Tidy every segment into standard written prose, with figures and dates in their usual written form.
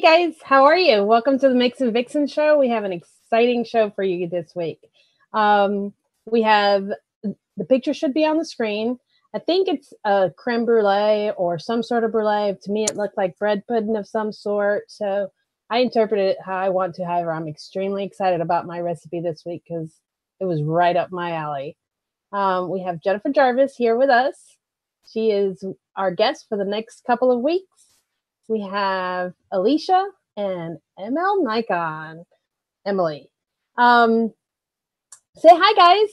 guys, how are you? Welcome to the MIXINVIXENS show. We have an exciting show for you this week. We have the picture should be on the screen. I think it's a creme brulee or some sort of brulee. To me, it looked like bread pudding of some sort. So I interpreted it how I want to. However, I'm extremely excited about my recipe this week because it was right up my alley. We have Jennifer Jarvis here with us. She is our guest for the next couple of weeks. We have Alicia and ML Nikon. Emily. Say hi, guys.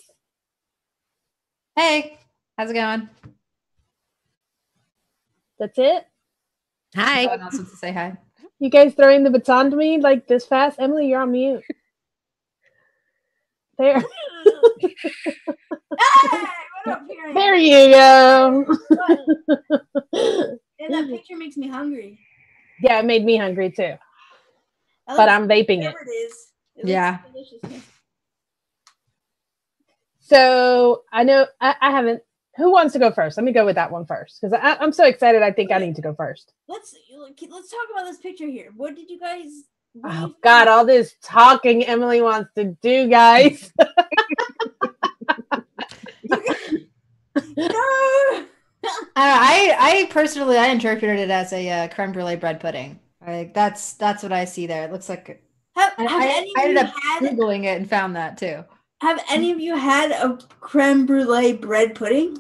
Hey, how's it going? That's it? Hi. No one else wants to say hi. You guys throwing the baton to me like this fast? Emily, you're on mute. There. Hey, what up, Period? There you go. And that picture makes me hungry. Yeah, it made me hungry too. But I'm vaping it. It is. Yeah. So I know I haven't. Who wants to go first? Let me go with that one first because I'm so excited. I think I need to go first. Let's talk about this picture here. What did you guys? Oh God! All this talking Emily wants to do, guys. No. I personally interpreted it as a creme brulee bread pudding. That's what I see there. It looks like. I ended up Googling it and found that too. Have any of you had a creme brulee bread pudding?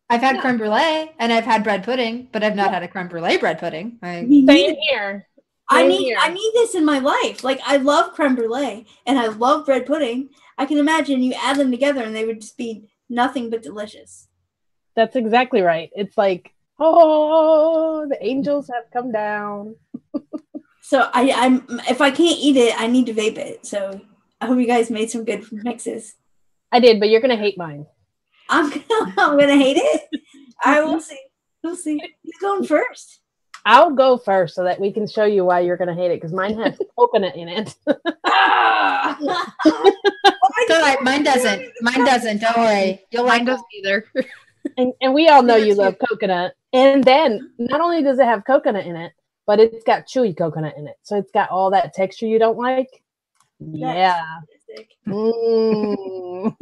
I've had creme brulee and I've had bread pudding, but I've not had a creme brulee bread pudding. Same here. I need this in my life. Like, I love creme brulee and I love bread pudding. I can imagine you add them together and they would just be nothing but delicious. That's exactly right. It's like, oh, the angels have come down. So I'm if I can't eat it, I need to vape it. So I hope you guys made some good mixes. I did, but you're gonna hate mine. I'm gonna hate it. I will see. We'll see. Who's going first? I'll go first so that we can show you why you're gonna hate it because mine has coconut in it. Mine doesn't. Mine doesn't. Don't worry. You'll like those either. And we all know you love coconut. And then not only does it have coconut in it, but it's got chewy coconut in it. So it's got all that texture you don't like. Yeah. Mm.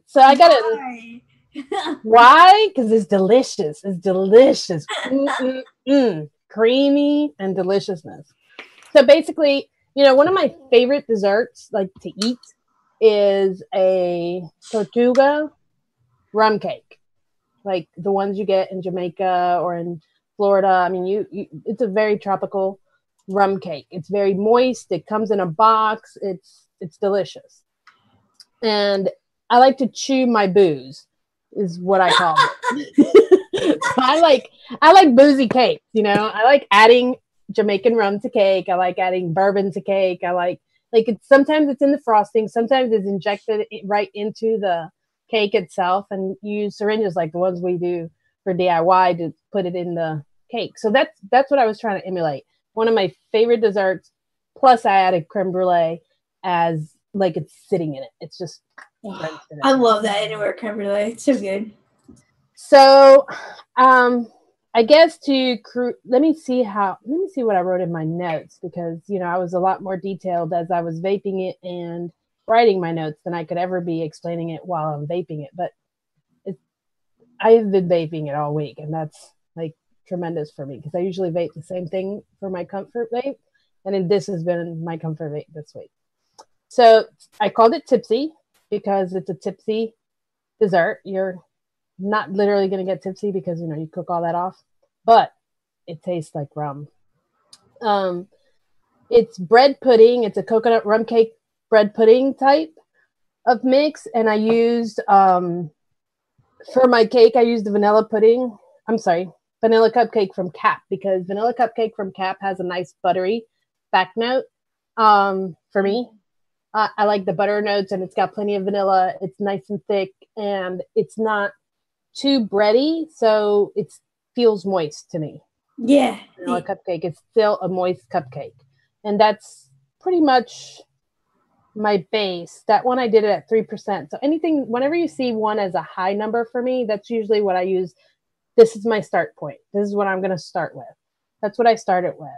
So I got it. Why? Because it's delicious. It's delicious. Creamy and deliciousness. So basically, one of my favorite desserts, like to eat, is a tortuga rum cake, like the ones you get in Jamaica or in Florida. I mean, it's a very tropical rum cake. It's very moist. It comes in a box. It's delicious. And I like to chew my booze, is what I call it. So I like boozy cakes. I like adding Jamaican rum to cake. I like adding bourbon to cake. I like it's sometimes it's in the frosting. Sometimes it's injected right into the cake itself, and use syringes like the ones we do for DIY to put it in the cake. So that's what I was trying to emulate. One of my favorite desserts. Plus, I added creme brulee as like it's sitting in it. It's just. I love that anywhere creme brulee. It's so good. So, I guess let me see what I wrote in my notes because I was a lot more detailed as I was vaping it and writing my notes than I could ever be explaining it while I'm vaping it. But I have been vaping it all week, and that's like tremendous for me because I usually vape the same thing for my comfort vape, and then this has been my comfort vape this week. So I called it tipsy because it's a tipsy dessert. You're not literally going to get tipsy because you cook all that off, but it tastes like rum. It's bread pudding. It's a coconut rum cake bread pudding type of mix, and I used for my cake I used the vanilla cupcake from Cap because vanilla cupcake from Cap has a nice buttery back note. For me, I like the butter notes, and it's got plenty of vanilla. It's nice and thick, and it's not too bready, so it feels moist to me. Yeah. A cupcake is still a moist cupcake. And that's pretty much my base. That one I did it at 3%. So whenever you see one as a high number for me, that's usually what I use. This is my start point. This is what I'm going to start with. That's what I started with.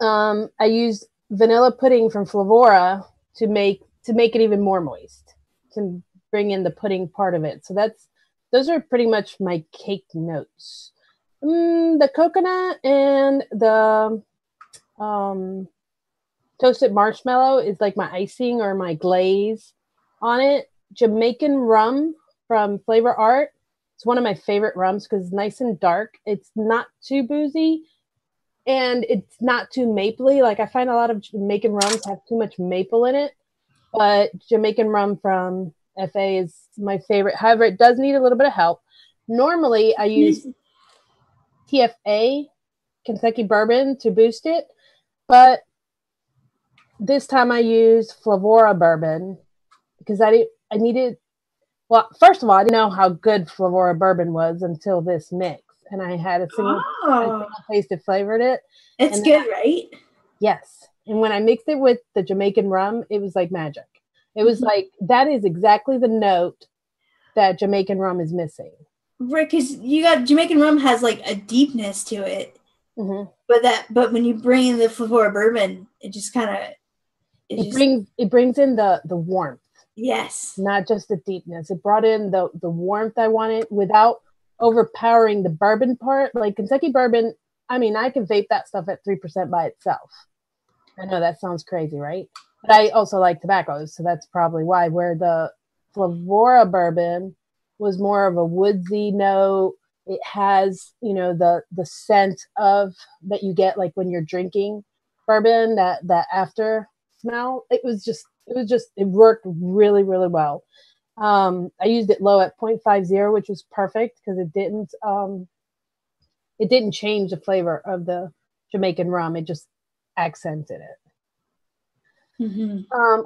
I used vanilla pudding from Flavora to make it even more moist, to bring in the pudding part of it. So those are pretty much my cake notes. The coconut and the toasted marshmallow is like my icing or my glaze on it. Jamaican rum from Flavor Art. It's one of my favorite rums because it's nice and dark. It's not too boozy and it's not too mapley. Like I find a lot of Jamaican rums have too much maple in it, but Jamaican rum from FA is my favorite. However, it does need a little bit of help. Normally, I use TFA, Kentucky Bourbon, to boost it, but this time I used Flavora Bourbon because I needed. Well, first of all, I didn't know how good Flavora Bourbon was until this mix, and I had a single taste that flavored it. It's good, right? Yes, and when I mixed it with the Jamaican rum, it was like magic. It was like that is exactly the note that Jamaican rum is missing. Right, because you got Jamaican rum has like a deepness to it, but when you bring in the Flavora Bourbon, it just kind of it brings in the warmth. Yes. Not just the deepness. It brought in the warmth I wanted without overpowering the bourbon part. Like Kentucky Bourbon, I mean, I can vape that stuff at 3% by itself. I know that sounds crazy, right? But I also like tobaccos, so that's probably why. Where the Flavora Bourbon was more of a woodsy note. It has, the scent of that you get like when you're drinking bourbon, that after smell. It worked really, really well. I used it low at 0.50, which was perfect because it didn't change the flavor of the Jamaican rum. It just accented it.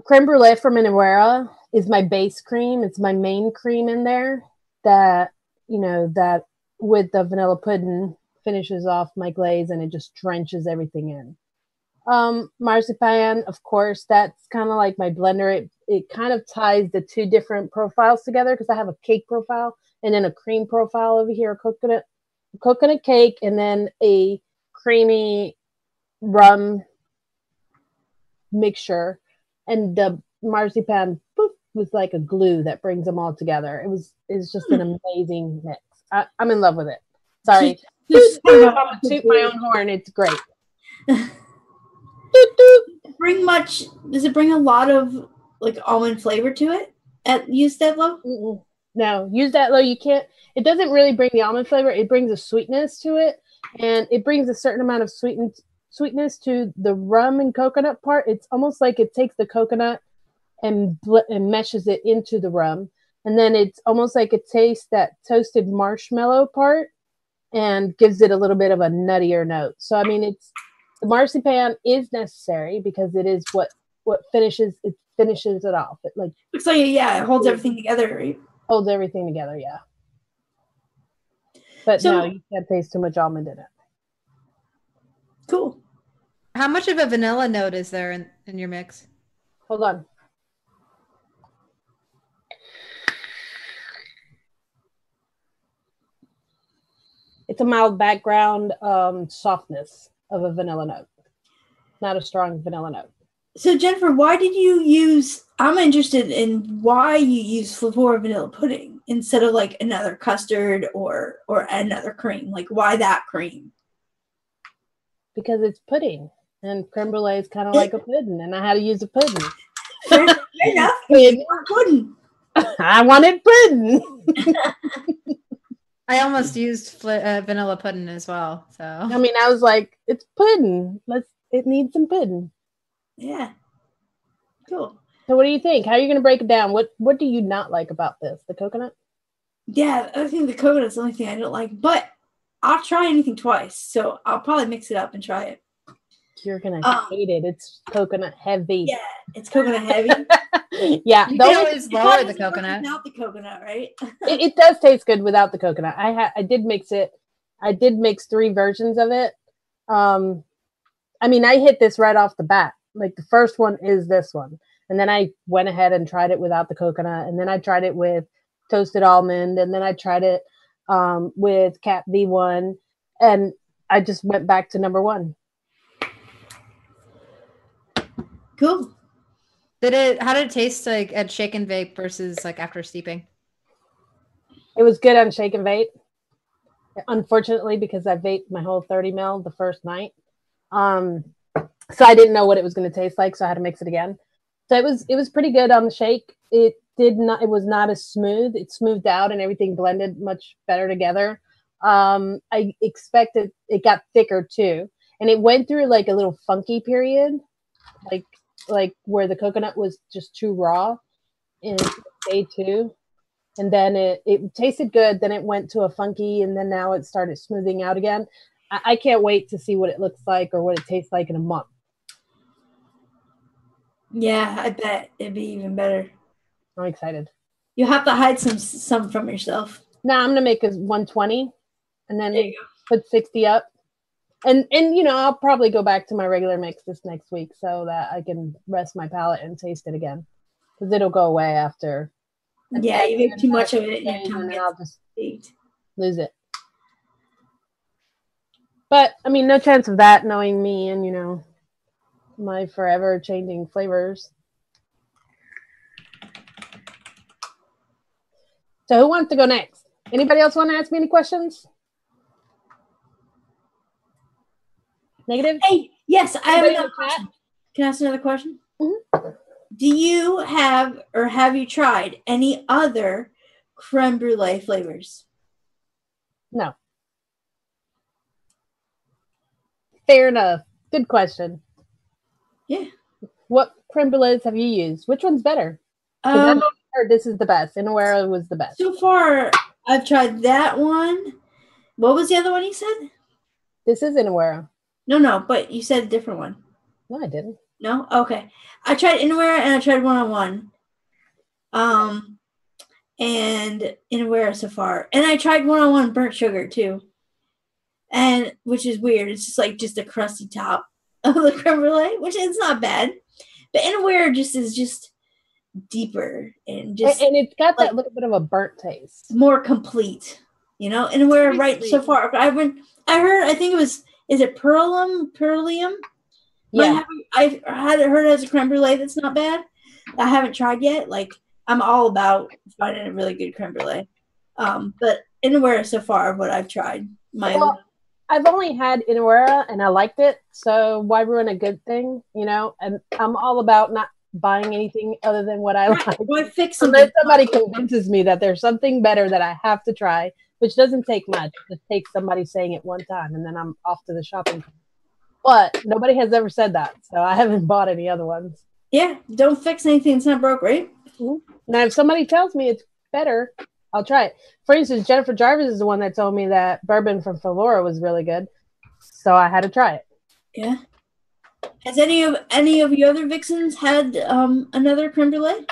Creme Brulee from Minera is my base cream. It's my main cream in there that with the vanilla pudding finishes off my glaze and it just drenches everything in. Marzipan, of course, that's kind of like my blender. It kind of ties the two different profiles together because I have a cake profile and then a cream profile over here, a coconut cake, and then a creamy rum mixture. And the marzipan was like a glue that brings them all together. It's just an amazing mix. I'm in love with it. Sorry. Toot my own horn. It's great. Does it bring a lot of like almond flavor to it at Use That Low? No, Use That Low. You can't. It doesn't really bring the almond flavor. It brings a sweetness to it, and it brings a certain amount of sweetness to the rum and coconut part. It's almost like it takes the coconut and meshes it into the rum, and then it's almost like it tastes that toasted marshmallow part and gives it a little bit of a nuttier note. So I mean, the marzipan is necessary because it is what finishes it off. It looks like it holds everything together, right? Holds everything together, yeah. But no, you can't taste too much almond in it. Cool. How much of a vanilla note is there in your mix? Hold on. It's a mild background softness of a vanilla note. Not a strong vanilla note. So Jennifer, why did you use, I'm interested in why you use Flavora vanilla pudding instead of like another custard or another cream. Like why that cream? Because it's pudding and creme brulee is kind of like a pudding and I had to use a pudding. Fair enough. Pudding. I wanted pudding. I almost used vanilla pudding as well. So I mean, I was like, it's pudding. It needs some pudding. Yeah. Cool. So what do you think? How are you going to break it down? What do you not like about this? The coconut? Yeah, I think the coconut's the only thing I don't like. But I'll try anything twice. So I'll probably mix it up and try it. You're going to hate it. It's coconut heavy. Yeah, it's coconut heavy. Yeah. You can always lower the coconut. Without the coconut, right? It does taste good without the coconut. I did mix it. I did mix 3 versions of it. I mean, I hit this right off the bat. Like the first one is this one. And then I went ahead and tried it without the coconut. And then I tried it with toasted almond. And then I tried it with Cat V1. And I just went back to number 1. Cool. How did it taste like at shake and vape versus like after steeping? It was good on shake and vape. Unfortunately, because I vaped my whole 30 mil the first night. So I didn't know what it was going to taste like, so I had to mix it again. So it was pretty good on the shake. It was not as smooth. It smoothed out and everything blended much better together. I expected it got thicker too. And it went through like a little funky period, like where the coconut was just too raw in day 2. And then it tasted good. Then it went to a funky, and then now it started smoothing out again. I can't wait to see what it looks like or what it tastes like in a month. Yeah, I bet it'd be even better. I'm excited. You'll have to hide some from yourself. Now I'm gonna make a 120, and then put 60 up, and I'll probably go back to my regular mix this next week so that I can rest my palate and taste it again, because it'll go away after. Yeah, you make too much of it, and then I'll just lose it. But I mean, no chance of that, knowing me and my forever changing flavors. So who wants to go next? Anybody else want to ask me any questions? Negative? Hey, yes, I have another question. Can I ask another question? Mm-hmm. Do you have you tried any other creme brulee flavors? No. Fair enough. Good question. Yeah. What creme brulees have you used? Which one's better? I heard this is the best. Inawera was the best. So far, I've tried that one. What was the other one you said? This is Inawera. No, but you said a different one. No, I didn't. No? Okay. I tried Inawera and I tried 101. And Inawera so far. And I tried 101 burnt sugar too. And which is weird. It's just a crusty top of the creme brulee, which is not bad. But Inawera is just deeper and it's got that little bit of a burnt taste. More complete. Inawera right sweet. So far. I think it was, is it Perlium? Yeah. I had it heard as a creme brulee that's not bad. I haven't tried yet. I'm all about finding a really good creme brulee. But Inawera so far what I've tried. I've only had Inawera and I liked it, so why ruin a good thing, And I'm all about not buying anything other than what I like. Why fix unless somebody convinces me that there's something better that I have to try, which doesn't take much. It just takes somebody saying it one time, and then I'm off to the shopping. But nobody has ever said that, so I haven't bought any other ones. Yeah, don't fix anything that's not broke, right? Mm-hmm. Now, if somebody tells me it's better, I'll try it. For instance, Jennifer Jarvis is the one that told me that bourbon from Flora was really good, so I had to try it. Yeah. Has any of your other Vixens had another creme brulee?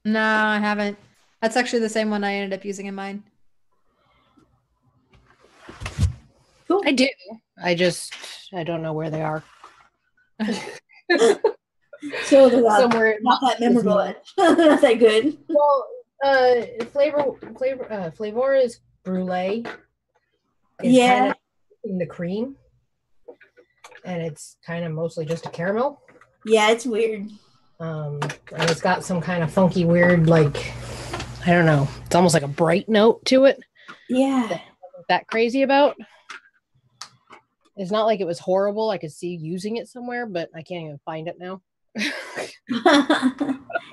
No, I haven't. That's actually the same one I ended up using in mine. Cool. I do. I don't know where they are. So they're somewhere not that memorable. Not that good. Well, flavor is Brulee. It's kind of in the cream, and it's kind of mostly just a caramel. Yeah, it's weird. And it's got some kind of funky, weird, I don't know. It's almost like a bright note to it. Yeah. That I wasn't that crazy about. It's not like it was horrible. I could see using it somewhere, but I can't even find it now.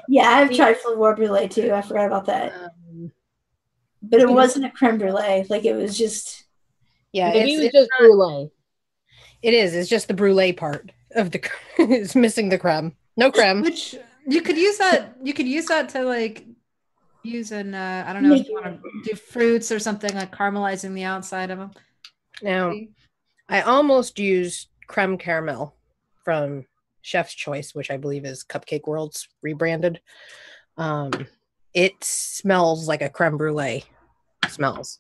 Yeah, I've tried Flavor Brulee too. I forgot about that. But it wasn't a creme brulee. It was just... Yeah, it's just brulee. It is. It's just the brulee part of the... It's missing the creme. No creme. Which you could use that. You could use that to use an I don't know if you want to do fruits or something, caramelizing the outside of them. Now, I almost used creme caramel from Chef's Choice, which I believe is Cupcake World's rebranded. It smells like a creme brulee smells,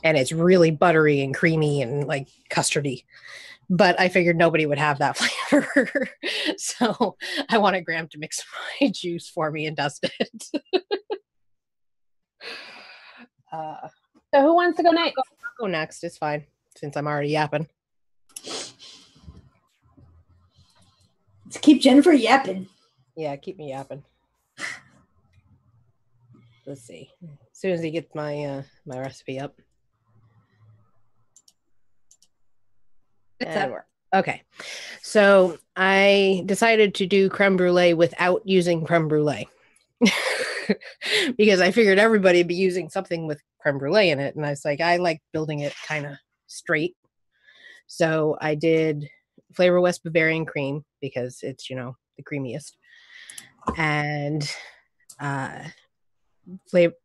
and it's really buttery and creamy and custardy. But I figured nobody would have that flavor, so I wanted Graham to mix my juice for me and dust it. So who wants to go next? go next. It's fine since I'm already yapping. Let's keep Jennifer yapping. Yeah, keep me yapping. Let's see. As soon as he gets my my recipe up. Okay. So I decided to do creme brulee without using creme brulee. Because I figured everybody would be using something with creme brulee in it. And I was like, I like building it kind of straight. So I did Flavor West Bavarian cream because it's, you know, the creamiest. And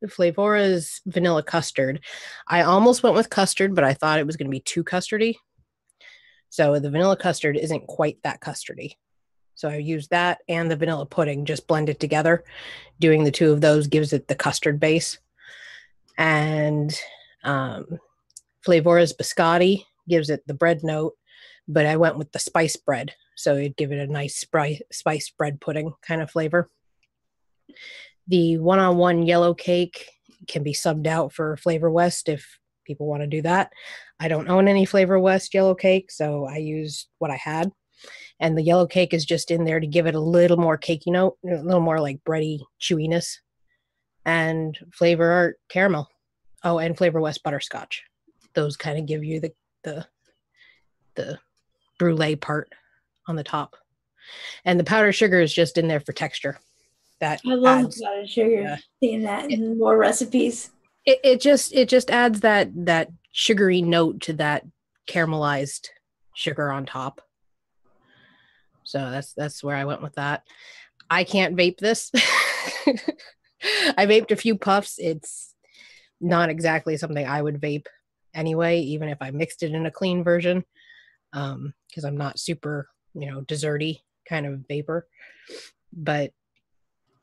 Flavora's vanilla custard. I almost went with custard, but I thought it was going to be too custardy. So the vanilla custard isn't quite that custardy. So I used that and the vanilla pudding, just blended together. Doing the two of those gives it the custard base. And Flavora's biscotti gives it the bread note, but I went with the spice bread. So it'd give it a nice spiced bread pudding kind of flavor. The one-on-one yellow cake can be subbed out for Flavor West if people want to do that. I don't own any Flavor West yellow cake, so I used what I had. And the yellow cake is just in there to give it a little more cakey note, a little more like bready chewiness. And Flavor Art caramel. Oh, and Flavor West butterscotch. Those kind of give you the brulee part on the top. And the powdered sugar is just in there for texture. That I love powdered sugar. Seeing that in more recipes. It just adds that sugary note to that caramelized sugar on top. So that's where I went with that. I can't vape this. I vaped a few puffs. It's not exactly something I would vape anyway, even if I mixed it in a clean version, because I'm not super, desserty kind of vapor. But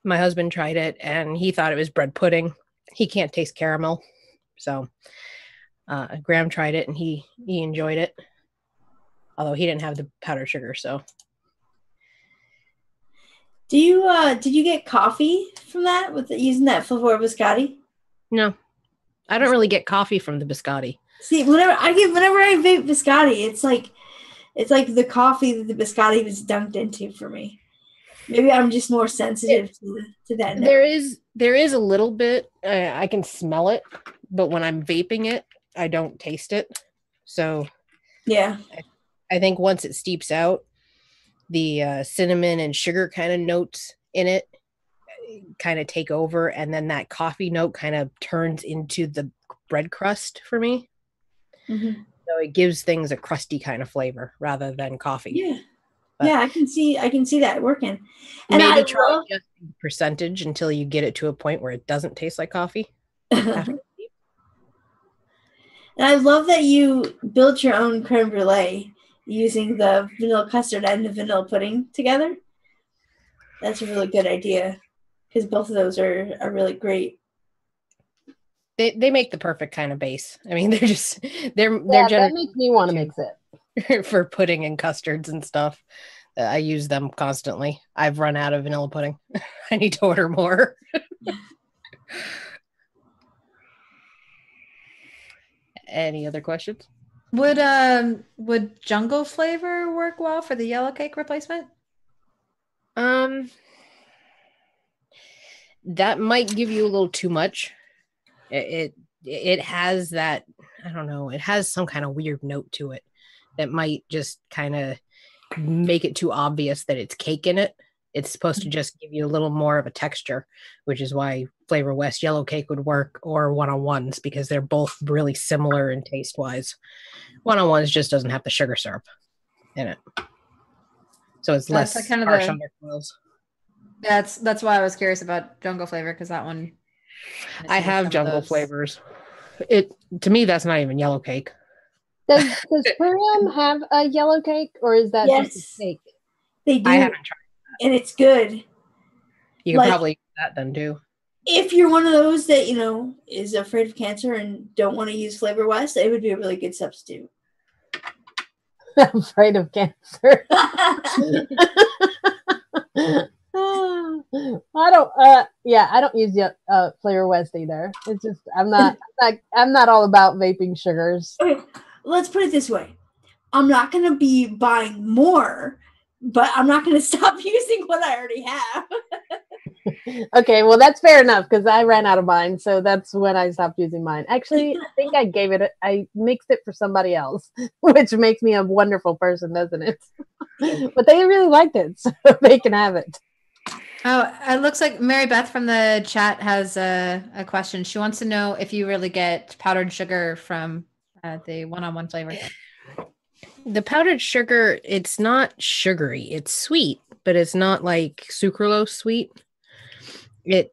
my husband tried it and he thought it was bread pudding. He can't taste caramel. So Graham tried it and he enjoyed it. Although he didn't have the powdered sugar, so. Did you get coffee from that using that Flavor biscotti? No, I don't really get coffee from the biscotti. See, whenever I vape biscotti, it's like the coffee that the biscotti was dunked into for me. Maybe I'm just more sensitive to that. There is a little bit. I can smell it, but when I'm vaping it, I don't taste it. So yeah, I think once it steeps out, the cinnamon and sugar kind of notes in it kind of take over, and then that coffee note kind of turns into the bread crust for me. Mm-hmm. So it gives things a crusty kind of flavor rather than coffee. Yeah. But yeah, I can see that working. And maybe try just the percentage until you get it to a point where it doesn't taste like coffee. And I love that you built your own creme brulee using the vanilla custard and the vanilla pudding together. That's a really good idea because both of those are really great. They make the perfect kind of base. I mean, they're that makes me want to mix it. For pudding and custards and stuff. I use them constantly. I've run out of vanilla pudding. I need to order more. Any other questions? Would jungle flavor work well for the yellow cake replacement? That might give you a little too much. It has that, I don't know, it has some kind of weird note to it that might just kind of make it too obvious that it's cake in it. It's supposed to just give you a little more of a texture, which is why Flavor West yellow cake would work, or one-on-ones, because they're both really similar in taste-wise. One-on-ones just doesn't have the sugar syrup in it. So it's less harsh on your clothes. That's why I was curious about jungle flavor, because that one... I have jungle flavors. To me, that's not even yellow cake. Does Creme have a yellow cake, or is that just a cake? They do. I haven't tried that. And it's good. You can probably use that then too. If you're one of those that, is afraid of cancer and don't want to use Flavor West, it would be a really good substitute. I'm afraid of cancer. I don't. Yeah, I don't use the Flavor West either. It's just I'm not all about vaping sugars. Okay, let's put it this way: I'm not gonna be buying more, but I'm not gonna stop using what I already have. Okay, well that's fair enough because I ran out of mine, so that's when I stopped using mine. Actually, I think I mixed it for somebody else, which makes me a wonderful person, doesn't it? But they really liked it, so they can have it. Oh, it looks like Mary Beth from the chat has a question. She wants to know if you really get powdered sugar from the one-on-one flavor. The powdered sugar, it's not sugary. It's sweet, but it's not like sucralose sweet. It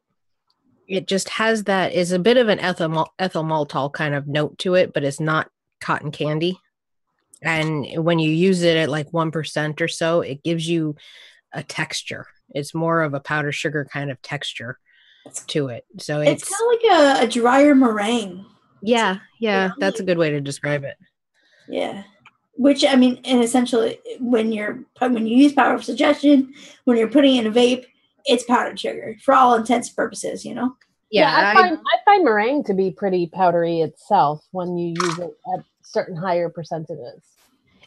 just has that is a bit of an ethyl maltol kind of note to it, but it's not cotton candy. And when you use it at like 1% or so, it gives you a texture. It's more of a powdered sugar kind of texture to it. So it's kind of like a drier meringue. Yeah, that's a good way to describe it. Yeah. Which, I mean, and essentially, when you use power of suggestion, when you're putting in a vape, it's powdered sugar for all intents and purposes, you know? Yeah, I find meringue to be pretty powdery itself when you use it at certain higher percentages.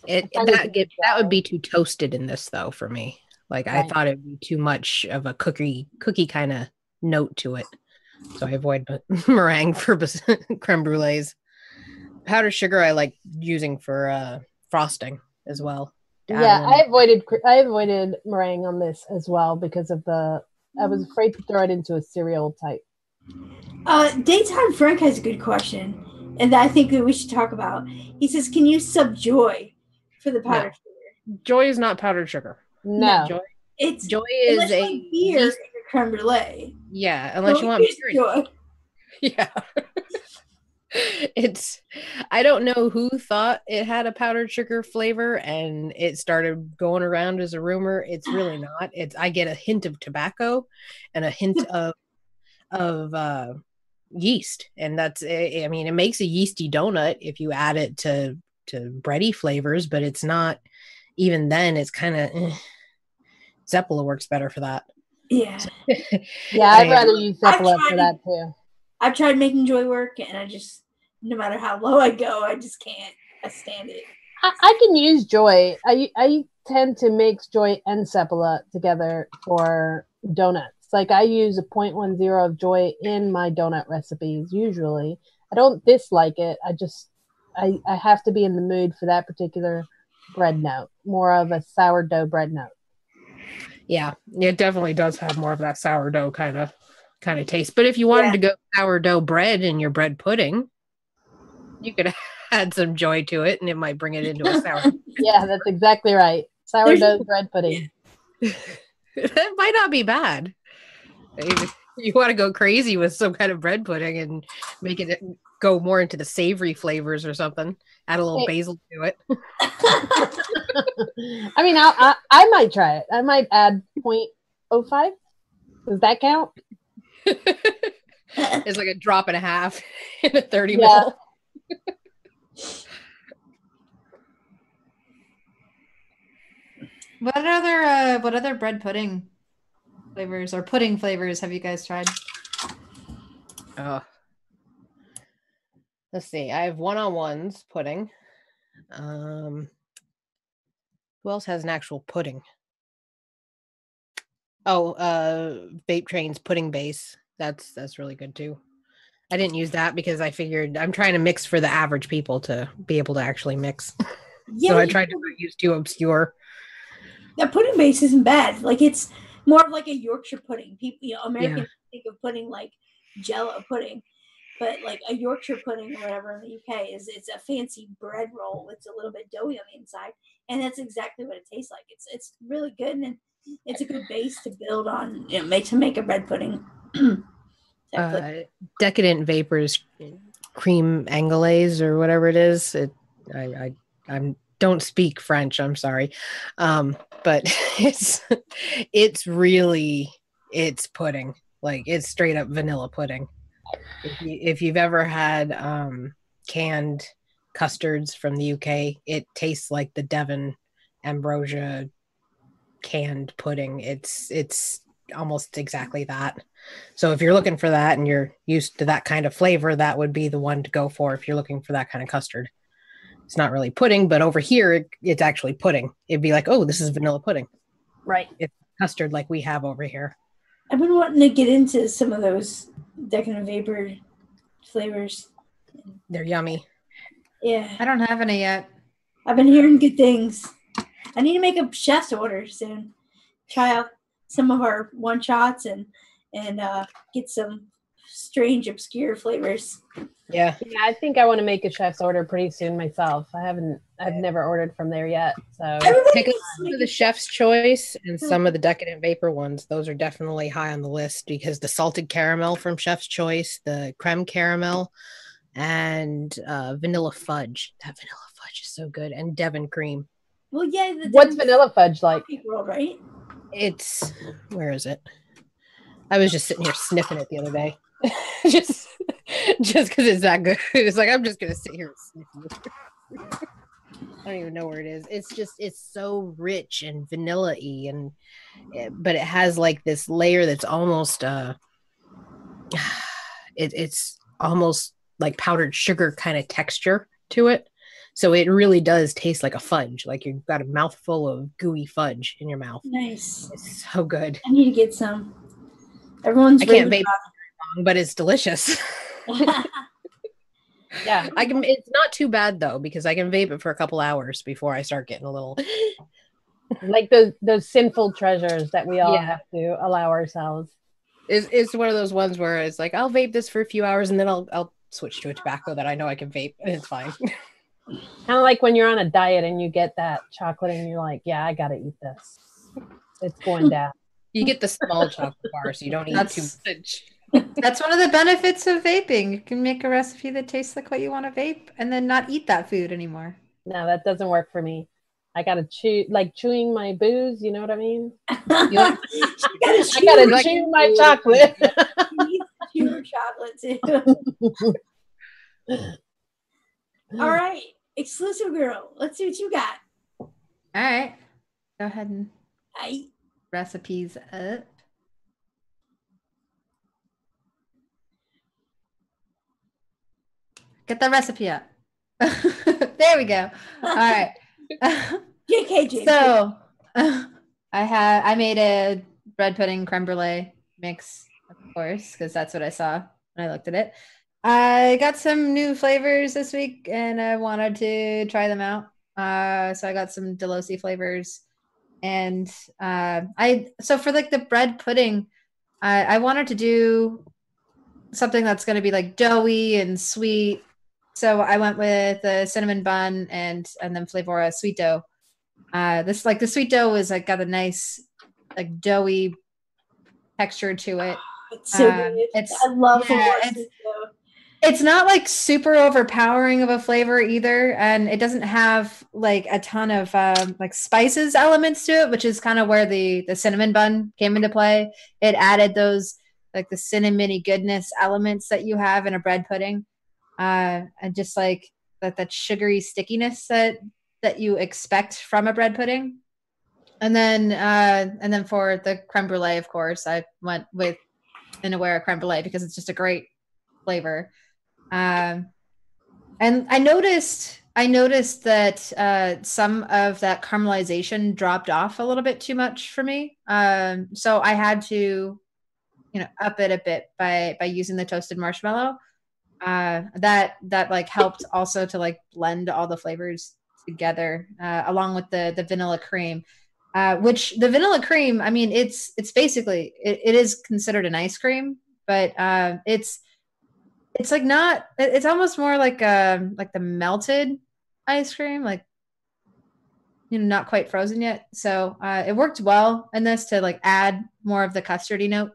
That would be too toasted in this, though, for me. Like, right. I thought it would be too much of a cookie kind of note to it. So I avoid meringue for creme brulees. Powdered sugar I like using for frosting as well. Yeah, I avoided meringue on this as well because of I was afraid to throw it into a cereal type. Daytime Frank has a good question, and that I think that we should talk about. He says, "Can you sub Joy for the powdered sugar?" Joy is not powdered sugar. No, Joy is a beer in a creme brulee. Yeah, unless you want beer. Joy. Yeah. I don't know who thought it had a powdered sugar flavor and it started going around as a rumor. It's really not. I get a hint of tobacco and a hint of yeast, and that's, I mean, it makes a yeasty donut if you add it to bready flavors, but it's not, even then it's kind of Zeppela works better for that. Yeah. Yeah, I'd rather use Zeppela for that too. I've tried making Joy work, and I just, no matter how low I go, I just can't. I stand it. I can use Joy. I tend to mix Joy and Zeppela together for donuts. Like I use a 0.10 of Joy in my donut recipes usually. I don't dislike it. I have to be in the mood for that particular bread note. More of a sourdough bread note. Yeah, it definitely does have more of that sourdough kind of taste. But if you wanted to go sourdough bread in your bread pudding, you could add some Joy to it and it might bring it into a sour. Yeah, that's exactly right. Sourdough bread pudding. That might not be bad. You want to go crazy with some kind of bread pudding and make it go more into the savory flavors or something. Add a little basil to it. I mean, I might try it. I might add 0.05. Does that count? It's like a drop and a half in a 30 ml. What other bread pudding flavors or pudding flavors have you guys tried? Let's see. I have one-on-ones pudding. Who else has an actual pudding? Vape Train's pudding base. That's really good too. I didn't use that because I figured I'm trying to mix for the average people to be able to actually mix. Yeah, so I tried to not use too obscure. The pudding base isn't bad. Like it's more of like a Yorkshire pudding. People, Americans think of pudding like Jello pudding, but like a Yorkshire pudding or whatever in the UK it's a fancy bread roll. It's a little bit doughy on the inside, and that's exactly what it tastes like. It's really good, and it's a good base to build on. To make a bread pudding. Decadent Vapors Creme Anglaise or whatever it is. I don't speak French. I'm sorry, but it's pudding. Like it's straight up vanilla pudding. If you've ever had canned custards from the UK, it tastes like the Devon Ambrosia canned pudding. It's almost exactly that. So if you're looking for that and you're used to that kind of flavor, that would be the one to go for if you're looking for that kind of custard. It's not really pudding, but over here, it's actually pudding. It'd be like, oh, this is vanilla pudding. Right. It's custard like we have over here. I've been wanting to get into some of those decadent vapor flavors. They're yummy. Yeah. I don't have any yet. I've been hearing good things. I need to make a chef's order soon. Try out some of our one shots and get some strange, obscure flavors. Yeah. I think I want to make a chef's order pretty soon myself. I've never ordered from there yet. So take a look at the chef's choice and some of the decadent vapor ones. Those are definitely high on the list because the salted caramel from Chef's Choice, the creme caramel, and vanilla fudge. That vanilla fudge is so good. And Devon cream. Well, yeah. What's vanilla fudge like? World, right? It's, where is it? I was just sitting here sniffing it the other day. just because it's that good. It's like, I'm just going to sit here and sniff it. I don't even know where it is. It's so rich and vanilla-y, but it has like this layer that's almost, it's almost like powdered sugar kind of texture to it. So it really does taste like a fudge. Like you've got a mouthful of gooey fudge in your mouth. Nice. It's so good. I need to get some. Everyone's I can't vape long, but it's delicious. Yeah, I can. It's not too bad though because I can vape it for a couple hours before I start getting a little like those sinful treasures that we all have to allow ourselves. It's one of those ones where it's like I'll vape this for a few hours and then I'll switch to a tobacco that I know I can vape and it's fine. Kind of like when you're on a diet and you get that chocolate and you're like, yeah, I gotta eat this. It's going down. You get the small chocolate bar, so you don't eat too much. That's one of the benefits of vaping. You can make a recipe that tastes like what you want to vape and then not eat that food anymore. No, that doesn't work for me. I gotta chew, like chewing my booze. You know what I mean? I gotta chew my chocolate. You need to chew your chocolate too. All right, exclusive girl. Let's see what you got. All right, go ahead and Hi. recipes up. Get the recipe up. There we go. All right. JKJ. So I made a bread pudding creme brulee mix, of course, because that's what I saw when I looked at it. I got some new flavors this week and I wanted to try them out. So I got some Delosi flavors and so for like the bread pudding, I wanted to do something that's going to be like doughy and sweet. So I went with the cinnamon bun and then Flavora sweet dough. This like the sweet dough is like got a nice like doughy texture to it. It's so good. I love Flavora sweet dough. It's not like super overpowering of a flavor either, and it doesn't have like a ton of like spices elements to it, which is kind of where the cinnamon bun came into play. It added those like the cinnamony goodness elements that you have in a bread pudding. And just like that sugary stickiness that you expect from a bread pudding. And then for the creme brulee, of course, I went with Inawera creme brulee because it's just a great flavor. And I noticed that some of that caramelization dropped off a little bit too much for me. So I had to, up it a bit by using the toasted marshmallow. That like helped also to like blend all the flavors together, along with the vanilla cream, which the vanilla cream, I mean, it's basically, it is considered an ice cream, but it's like not, it's almost more like the melted ice cream, like, not quite frozen yet. So it worked well in this to like add more of the custardy note.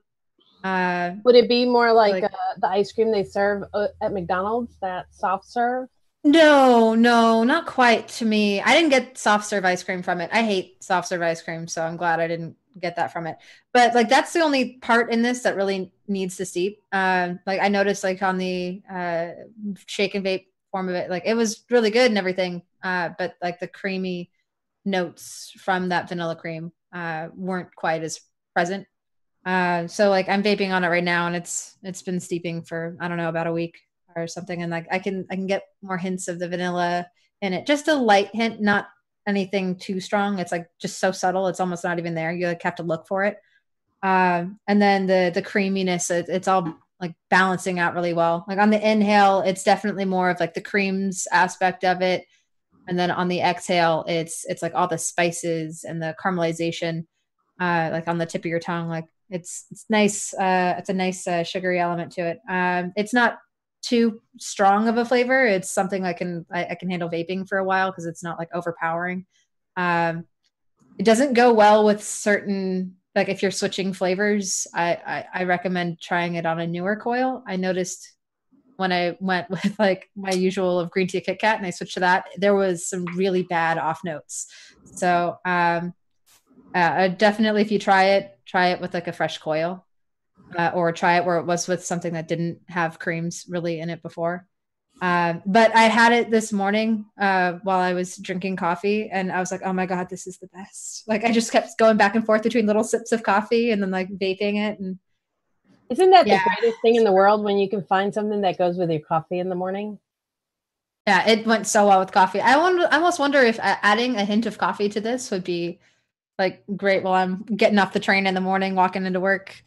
Would it be more like the ice cream they serve at McDonald's, that soft serve? No, not quite to me. I didn't get soft serve ice cream from it. I hate soft serve ice cream, so I'm glad I didn't get that from it. But like that's the only part in this that really needs to steep. Like I noticed like on the shake and vape form of it, like it was really good and everything. But like the creamy notes from that vanilla cream weren't quite as present. So like I'm vaping on it right now, and it's been steeping for I don't know about a week or something, and like I can get more hints of the vanilla in it, just a light hint, not anything too strong. It's like just so subtle, it's almost not even there. You like have to look for it. And then the creaminess, it's all like balancing out really well. Like on the inhale, it's definitely more of like the creams aspect of it, and then on the exhale, it's like all the spices and the caramelization, like on the tip of your tongue. Like it's nice. It's a nice sugary element to it. It's not too strong of a flavor. It's something I can handle vaping for a while because it's not like overpowering. It doesn't go well with certain, like if you're switching flavors, I recommend trying it on a newer coil. I noticed when I went with like my usual of green tea Kit Kat and I switched to that, there was some really bad off notes. So definitely if you try it with like a fresh coil, or try it where it was with something that didn't have creams really in it before. But I had it this morning while I was drinking coffee, and I was like, oh my God, this is the best. Like I just kept going back and forth between little sips of coffee and then like vaping it. And isn't that the greatest thing in the world when you can find something that goes with your coffee in the morning? Yeah, it went so well with coffee. I almost wonder if adding a hint of coffee to this would be like great while I'm getting off the train in the morning, walking into work.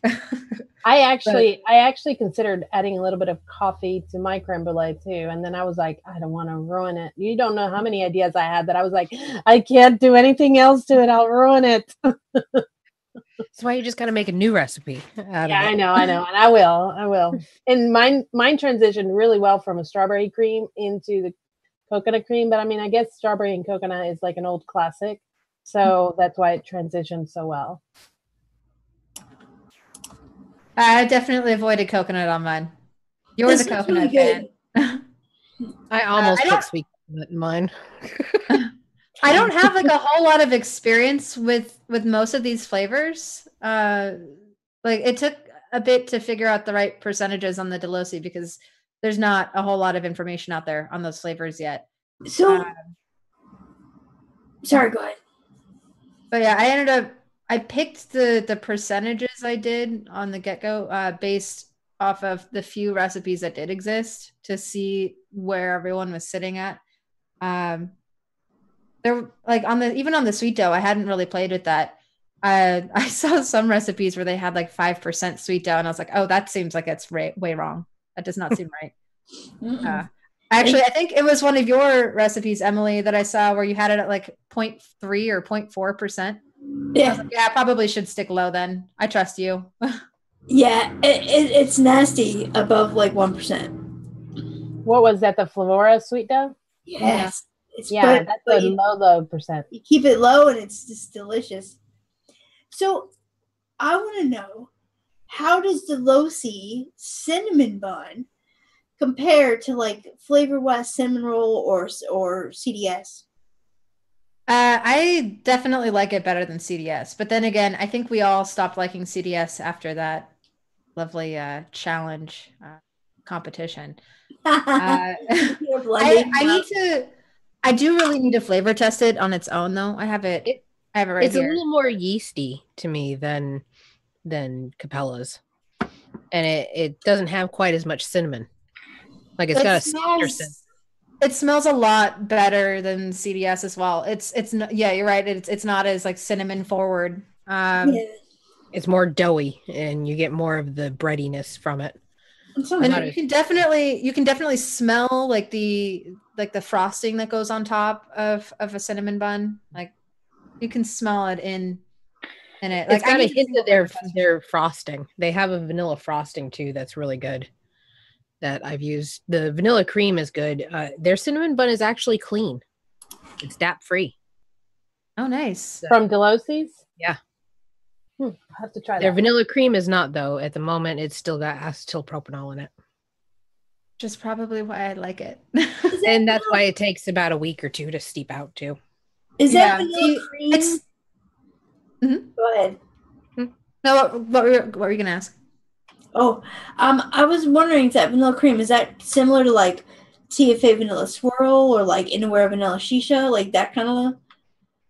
I actually considered adding a little bit of coffee to my creme brulee too. And then I was like, I don't want to ruin it. You don't know how many ideas I had that I was like, I can't do anything else to it. I'll ruin it. That's why you just got to make a new recipe. I know. And I will. And mine transitioned really well from a strawberry cream into the coconut cream. But I mean, I guess strawberry and coconut is like an old classic. So that's why it transitioned so well. I definitely avoided coconut on mine. You're the coconut fan. I almost put sweet coconut in mine. I don't have like a whole lot of experience with most of these flavors. Like it took a bit to figure out the right percentages on the Delosi because there's not a whole lot of information out there on those flavors yet. So, sorry, go ahead. But yeah, I picked the percentages I did on the get-go based off of the few recipes that did exist to see where everyone was sitting at. There, like even on the sweet dough, I hadn't really played with that. I saw some recipes where they had like 5% sweet dough, and I was like, oh, that seems like it's way wrong. That does not seem right. Actually, I think it was one of your recipes, Emily, that I saw where you had it at like 0.3 or 0.4%. Yeah. I was like, yeah, I probably should stick low then. I trust you. Yeah, it's nasty above like 1%. What was that? The Flavora sweet dough? Yes. Yeah, that's a low percent. You keep it low and it's just delicious. So I want to know, how does the Delosi cinnamon bun compare to like Flavor West cinnamon roll or CDS? I definitely like it better than CDS, but then again, I think we all stopped liking CDS after that lovely challenge competition. I do really need to flavor test it on its own, though. I have it right it's here. A little more yeasty to me than Capella's, and it doesn't have quite as much cinnamon. Like it's got a sweeter scent. It smells a lot better than CDS as well. It's not, yeah, you're right. It's not as like cinnamon forward. It's more doughy, and you get more of the breadiness from it. And you can definitely smell like the frosting that goes on top of a cinnamon bun. Like you can smell it in it. Like it's got a hint of their frosting. They have a vanilla frosting too that's really good. That I've used. The vanilla cream is good. Their cinnamon bun is actually clean. It's DAP free. Oh, nice. From Delosi's? Yeah. I'll have to try that. Their vanilla cream is not, though. At the moment, it's still got acetyl propanol in it. Which is probably why I like it. And that's why it takes about a week or two to steep out, too. Is that vanilla cream? Go ahead. No, what were you going to ask? Oh, I was wondering if that vanilla cream, is that similar to like TFA vanilla swirl or like Inaware vanilla shisha, like that kind of?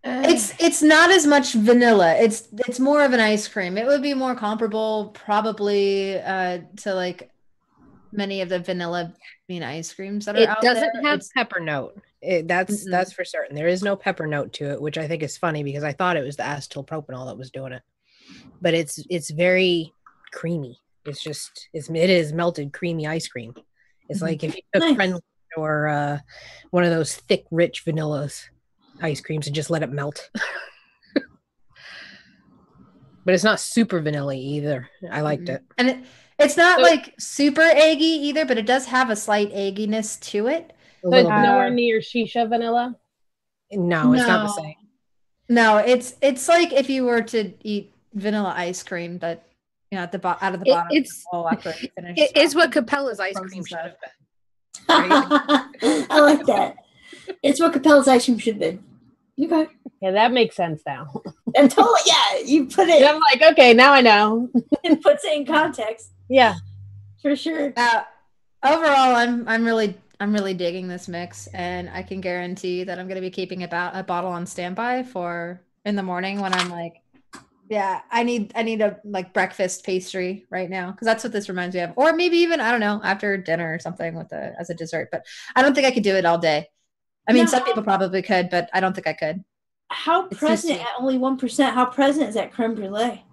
It's not as much vanilla. It's more of an ice cream. It would be more comparable probably to like many of the vanilla bean ice creams that are out there. It doesn't have pepper note. That's for certain. There is no pepper note to it, which I think is funny because I thought it was the acetylpropanol that was doing it. But it's very creamy. It is melted creamy ice cream. It's like if you took Creme or one of those thick, rich vanillas ice creams and just let it melt. But it's not super vanilla either. I liked it. And it's not like super eggy either, but it does have a slight egginess to it. So it's nowhere near shisha vanilla? No, it's not the same. No, it's like if you were to eat vanilla ice cream, but you know, out of the bottom of the bowl after it finished. It's what Capella's ice cream should have been. Right? I like that. It's what Capella's ice cream should have been. Okay. Yeah, that makes sense now. And totally, yeah, you put it. I'm like, okay, now I know. It puts it in context. Yeah, for sure. Overall, I'm really digging this mix, and I can guarantee that I'm going to be keeping a bottle on standby for in the morning when I'm like, yeah, I need a like breakfast pastry right now because that's what this reminds me of, or maybe even I don't know after dinner or something as a dessert. But I don't think I could do it all day. I mean, some people probably could, but I don't think I could. How present at only 1%? How present is that creme brulee?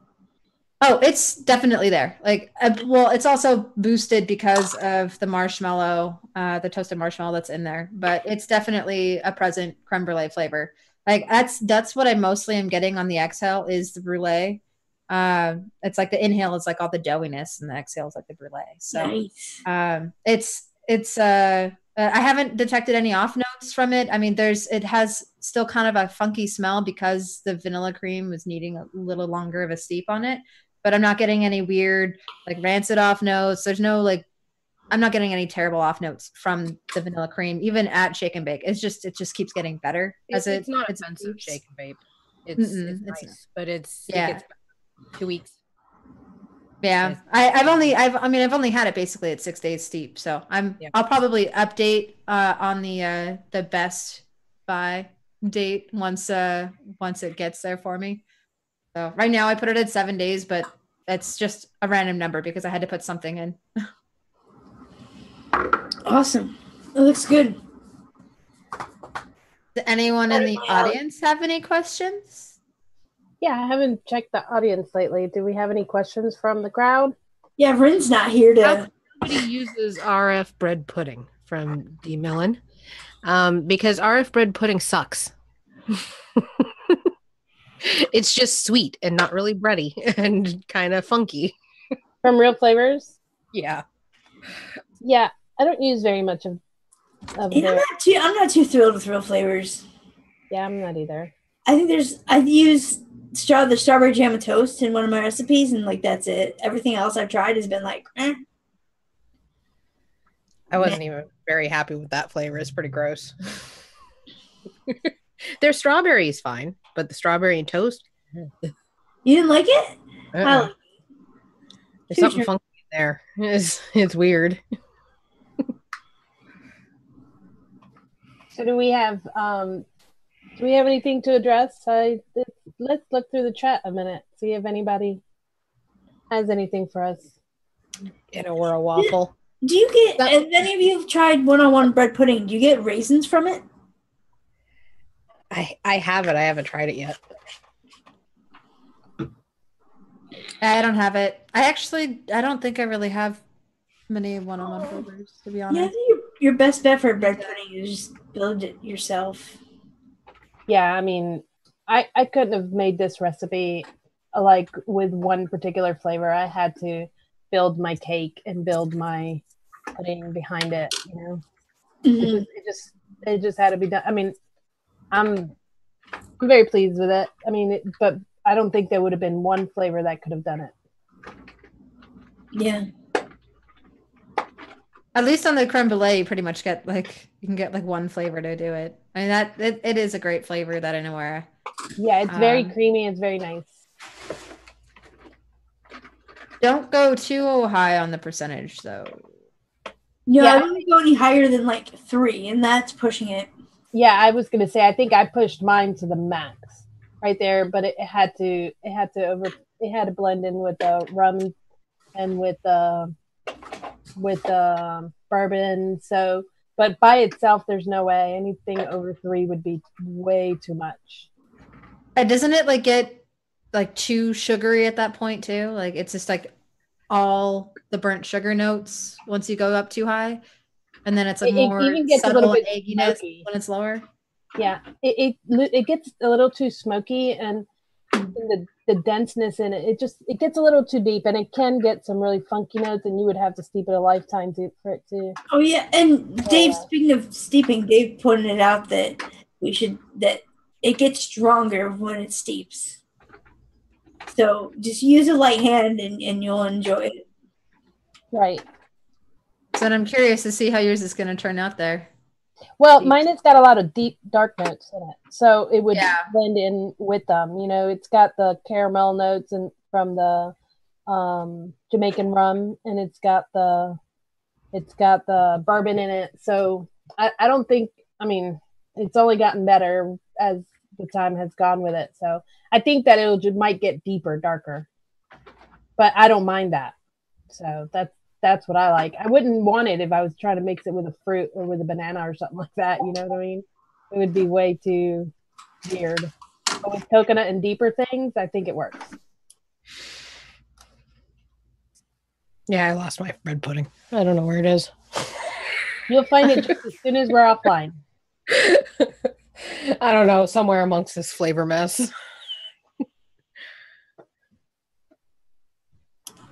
Oh, it's definitely there. Like, well, it's also boosted because of the marshmallow, the toasted marshmallow that's in there. But it's definitely a present creme brulee flavor. Like that's what I mostly am getting on the exhale is the brulee. It's like the inhale is like all the doughiness, and the exhale is like the brulee. So, nice. It's I haven't detected any off notes from it. I mean, it has still kind of a funky smell because the vanilla cream was needing a little longer of a steep on it. But I'm not getting any weird like rancid off notes. There's no like, I'm not getting any terrible off notes from the vanilla cream, even at Shake and Bake. It just keeps getting better. It's not expensive Shake and Bake. It's nice, but it gets 2 weeks. Yeah, I've only had it basically at 6 days steep, so I'll probably update on the best by date once it gets there for me. So right now I put it at 7 days, but that's just a random number because I had to put something in. Awesome, it looks good. Does anyone in the audience have any questions? Yeah, I haven't checked the audience lately. Do we have any questions from the crowd? Yeah, Rin's not here to. Nobody uses RF bread pudding from D Millen because RF bread pudding sucks. It's just sweet and not really bready and kind of funky. From Real Flavors? Yeah. Yeah, I don't use very much of their... I'm not too thrilled with Real Flavors. Yeah, I'm not either. I think I've used the strawberry jam and toast in one of my recipes, and like that's it. Everything else I've tried has been like, eh. I wasn't even very happy with that flavor. It's pretty gross. Their strawberry is fine, but the strawberry and toast. You didn't like it? There's something funky in there. It's weird. So do we have anything to address? Let's look through the chat a minute, see if anybody has anything for us. Or a waffle. Do you get, if any of you have tried one-on-one bread pudding, do you get raisins from it? I haven't. I haven't tried it yet. I don't have it. I don't think I really have many one-on-one flavors, to be honest. Yeah, I think your best bet for bread pudding is just build it yourself. Yeah, I mean, I couldn't have made this recipe like with one particular flavor. I had to build my cake and build my pudding behind it, you know. Mm-hmm. It just had to be done. I mean, I'm very pleased with it. I mean, but I don't think there would have been one flavor that could have done it. Yeah. At least on the creme brulee, you pretty much get you can get one flavor to do it. I mean it is a great flavor, that I know where. Yeah, it's very creamy. It's very nice. Don't go too high on the percentage though. No, I wouldn't go any higher than 3, and that's pushing it. Yeah, I was gonna say I think I pushed mine to the max. right there, but it had to blend in with the rum and with the bourbon. So, but by itself, there's no way. Anything over 3 would be way too much. Doesn't it like get like too sugary at that point too? Like it's just like all the burnt sugar notes once you go up too high, and then it's like more even gets subtle a little bit egginess smoky when it's lower. Yeah, it gets a little too smoky, and the denseness in it, it gets a little too deep, and it can get some really funky notes, and you would have to steep it a lifetime for it to. Oh yeah, and Dave, speaking of steeping, Dave pointed it out that it gets stronger when it steeps. So just use a light hand, and you'll enjoy it. Right. So I'm curious to see how yours is going to turn out there. Well, mine has got a lot of deep, dark notes in it, so it would blend in with them. You know, it's got the caramel notes and from the Jamaican rum, and it's got the bourbon in it. So I don't think. I mean, it's only gotten better as the time has gone with it. So I think that might get deeper, darker, but I don't mind that. So that's what I like. I wouldn't want it if I was trying to mix it with a fruit or with a banana or something like that. You know what I mean? It would be way too weird. But with coconut and deeper things, I think it works. Yeah, I lost my bread pudding. I don't know where it is. You'll find it just as soon as we're offline. I don't know, somewhere amongst this flavor mess.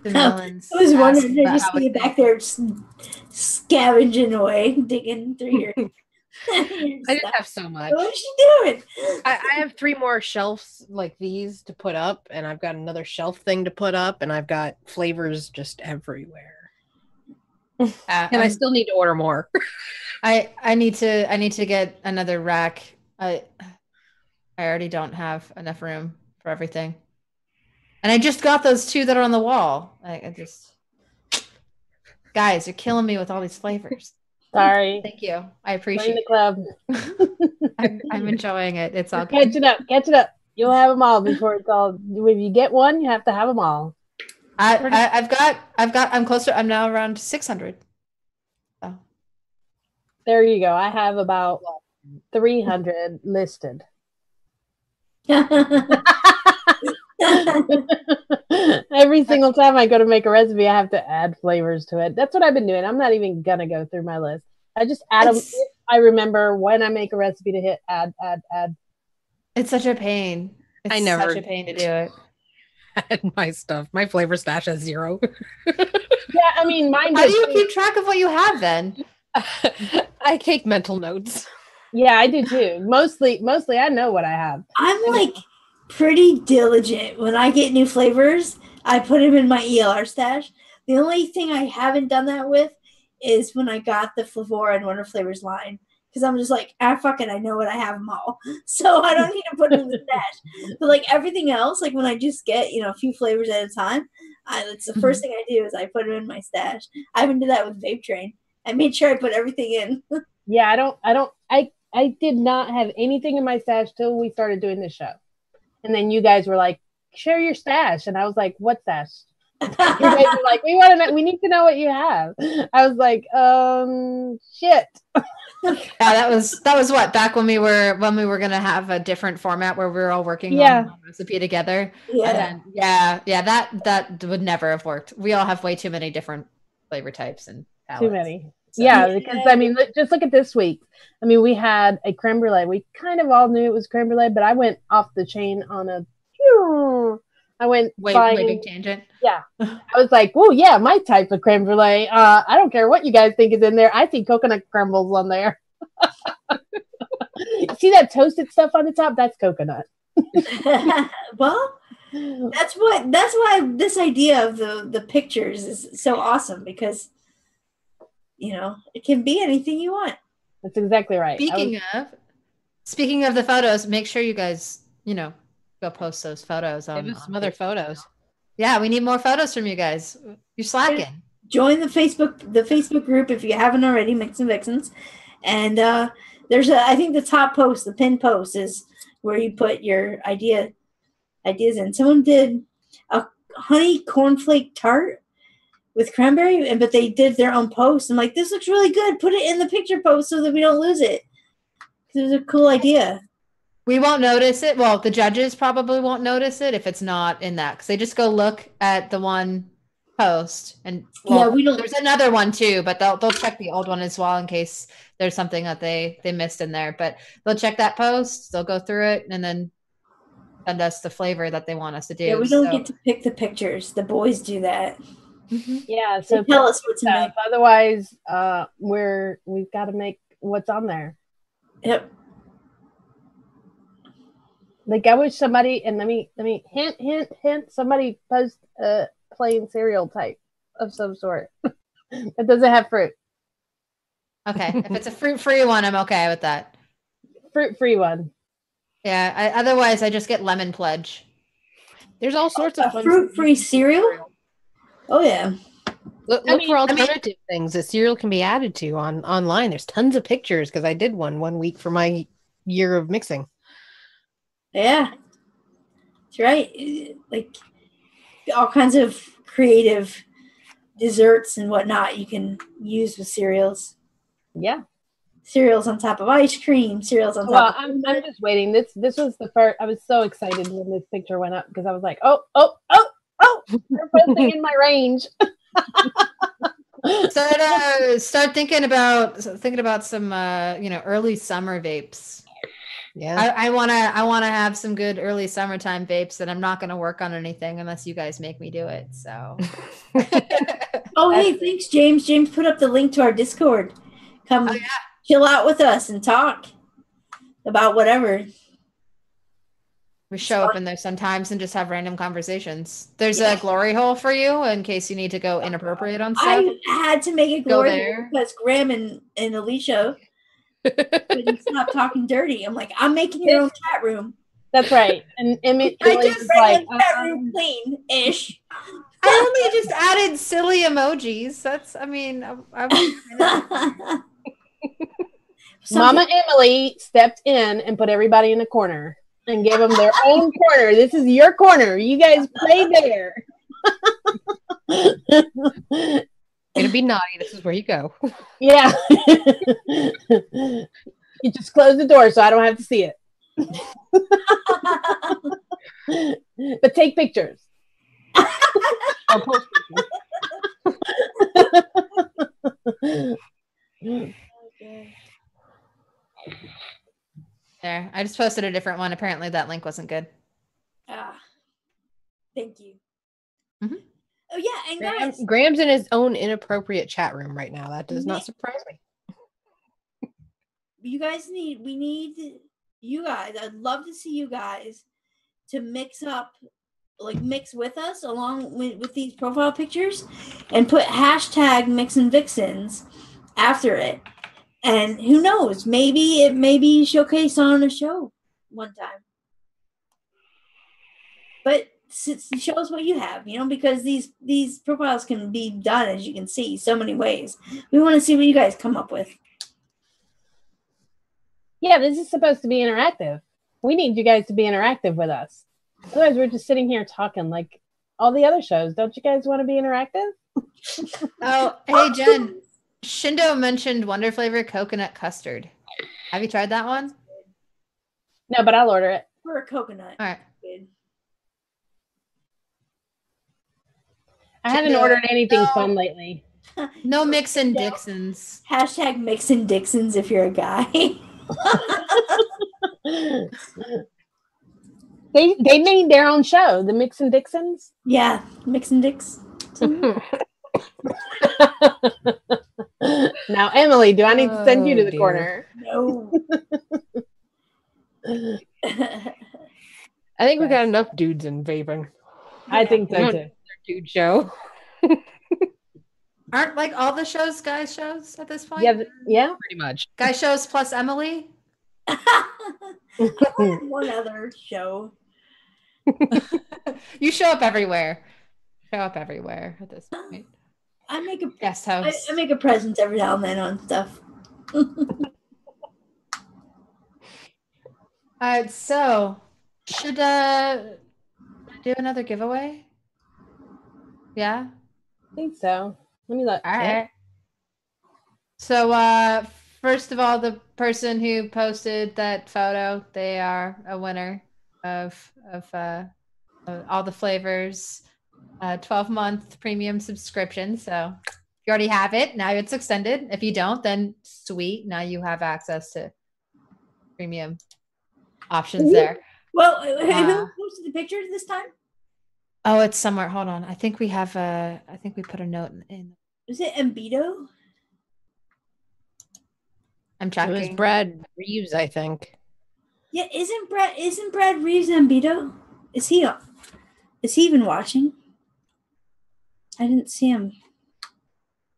The melons. I was wondering, did you see you back there scavenging away, digging through your I just have so much. What is she doing? I have 3 more shelves like these to put up, and I've got another shelf thing to put up, and I've got flavors just everywhere. And I still need to order more. I need to get another rack. I already don't have enough room for everything. And I just got those 2 that are on the wall. I just, guys, you're killing me with all these flavors. Sorry. Thank you. I appreciate the club. I'm enjoying it. It's all good. Catch it up. You'll have them all before it's all. If you get one, you have to have them all. I'm closer. I'm now around 600. So. There you go. I have about 300 listed. Every single time I go to make a recipe, I have to add flavors to it. That's what I've been doing. I'm not even gonna go through my list. I just add them if I remember when I make a recipe to hit add. It's such a pain. It's such a pain to do it. Add my stuff. My flavor stash has 0. Yeah, I mean, mine. How do you keep track of what you have then? I take mental notes. Yeah, I do too. Mostly, I know what I have. I'm like pretty diligent when I get new flavors. I put them in my ELR stash. The only thing I haven't done that with is when I got the Flavora and Wonder Flavors line, because I'm just like, fuck it, I know what I have them all, so I don't need to put them in the stash. But like everything else, like when I just get a few flavors at a time, it's the first thing I do is I put them in my stash. I even did that with Vape Train. I made sure I put everything in. Yeah, I did not have anything in my stash till we started doing this show. And then you guys were like, share your stash. And I was like, what stash? You guys were like, we want to know, we need to know what you have. I was like, shit. Yeah, that was what, back when we were gonna have a different format where we were all working on a recipe together. Yeah. And then, that would never have worked. We all have way too many different flavor types and palettes. Too many. So, yeah, because I mean, just look at this week. I mean, we had a creme brulee. We kind of all knew it was creme brulee, but I went off the chain on a. I went way big tangent. Yeah, I was like, "Oh yeah, my type of creme brulee. I don't care what you guys think is in there. I see coconut crumbles on there. See that toasted stuff on the top? That's coconut." Well, that's why this idea of the pictures is so awesome, because it can be anything you want. That's exactly right. Speaking of the photos, make sure you guys, go post those photos. Give us some other photos. Yeah, we need more photos from you guys. You're slacking. Join the Facebook group if you haven't already, MIXINVIXENS. And there's I think the top post, the pinned post is where you put your ideas in. Someone did a honey cornflake tart with cranberry, but they did their own post. I'm like, this looks really good. Put it in the picture post so that we don't lose it. It was a cool idea. We won't notice it. Well, the judges probably won't notice it if it's not in that, because they just go look at the one post, and we don't. There's another one too, but they'll check the old one as well in case there's something that they missed in there. But they'll check that post, they'll go through it, and then send us the flavor that they want us to do. Yeah, we don't get to pick the pictures. The boys do that. Mm-hmm. Yeah, so tell us what's in there. Otherwise, we've got to make what's on there. Yep. Like I wish somebody, and let me hint, somebody post a plain cereal type of some sort that doesn't have fruit. Okay, if it's a fruit-free one, I'm okay with that. Fruit-free one. Yeah. Otherwise, I just get lemon pledge. There's all sorts of fruit-free cereal. Oh yeah. Look for alternative things that cereal can be added to online. There's tons of pictures because I did one week for my year of mixing. Yeah, that's right. Like all kinds of creative desserts and whatnot you can use with cereals. Yeah, cereals on top of ice cream. Cereals on top. Well, I'm just waiting. This was the first. I was so excited when this picture went up because I was like, oh! They're posting in my range. Start thinking about some early summer vapes. Yeah, I wanna have some good early summertime vapes, and I'm not gonna work on anything unless you guys make me do it. So. Oh, hey, thanks, James. James put up the link to our Discord. Come chill out with us and talk about whatever. We show up in there sometimes and just have random conversations. There's a glory hole for you in case you need to go inappropriate on stuff. I had to make a glory hole because Graham and Alicia couldn't stop talking dirty. I'm like, I'm making your own chat room. That's right. And Emmett I just like chat room clean-ish. I only just added silly emojis. Mama Emily stepped in and put everybody in a corner and gave them their own corner. This is your corner. You guys play there. Gonna be naughty. This is where you go. Yeah. You just close the door so I don't have to see it. But take pictures. Or post pictures. There, I just posted a different one. Apparently that link wasn't good. Thank you. Mm-hmm. Oh yeah, and guys, Graham's in his own inappropriate chat room right now. That does not surprise me. We need you guys. I'd love to see you guys to mix with us along with these profile pictures and put hashtag MIXINVIXENS after it. And who knows, maybe it may be showcased on a show one time. But show us what you have, because these profiles can be done, as you can see, so many ways. We want to see what you guys come up with. Yeah, this is supposed to be interactive. We need you guys to be interactive with us. Otherwise, we're just sitting here talking like all the other shows. Don't you guys want to be interactive? Oh, hey, Jen. Shindo mentioned Wonder Flavor Coconut Custard. Have you tried that one? No, but I'll order it. For a coconut. All right. Good. I haven't ordered anything fun lately. No MIXINVIXENS. Hashtag MIXINVIXENS if you're a guy. They made their own show, the MIXINVIXENS. Yeah, MIXINVIX. Now, Emily, do I need to send you to the corner? No. I think we got enough dudes in vaping. I think so too. Dude show. Aren't like all the shows guys shows at this point? Yeah. Pretty much. Guy shows plus Emily. One other show. You show up everywhere. Show up everywhere at this point. I make a guest host. I make a presence every now and then on stuff. So should do another giveaway? Yeah. I think so. Let me look. All right. So first of all, the person who posted that photo, they are a winner of all the flavors, 12-month premium subscription. So if you already have it, now it's extended. If you don't, then sweet. Now you have access to premium options there. Well, who posted the pictures this time? Oh, it's somewhere. Hold on. I think we have I think we put a note in. Was it Embito? I'm checking. It was Brad Reeves, I think. Yeah, isn't Brad Reeves Embito? Is he even watching? I didn't see him.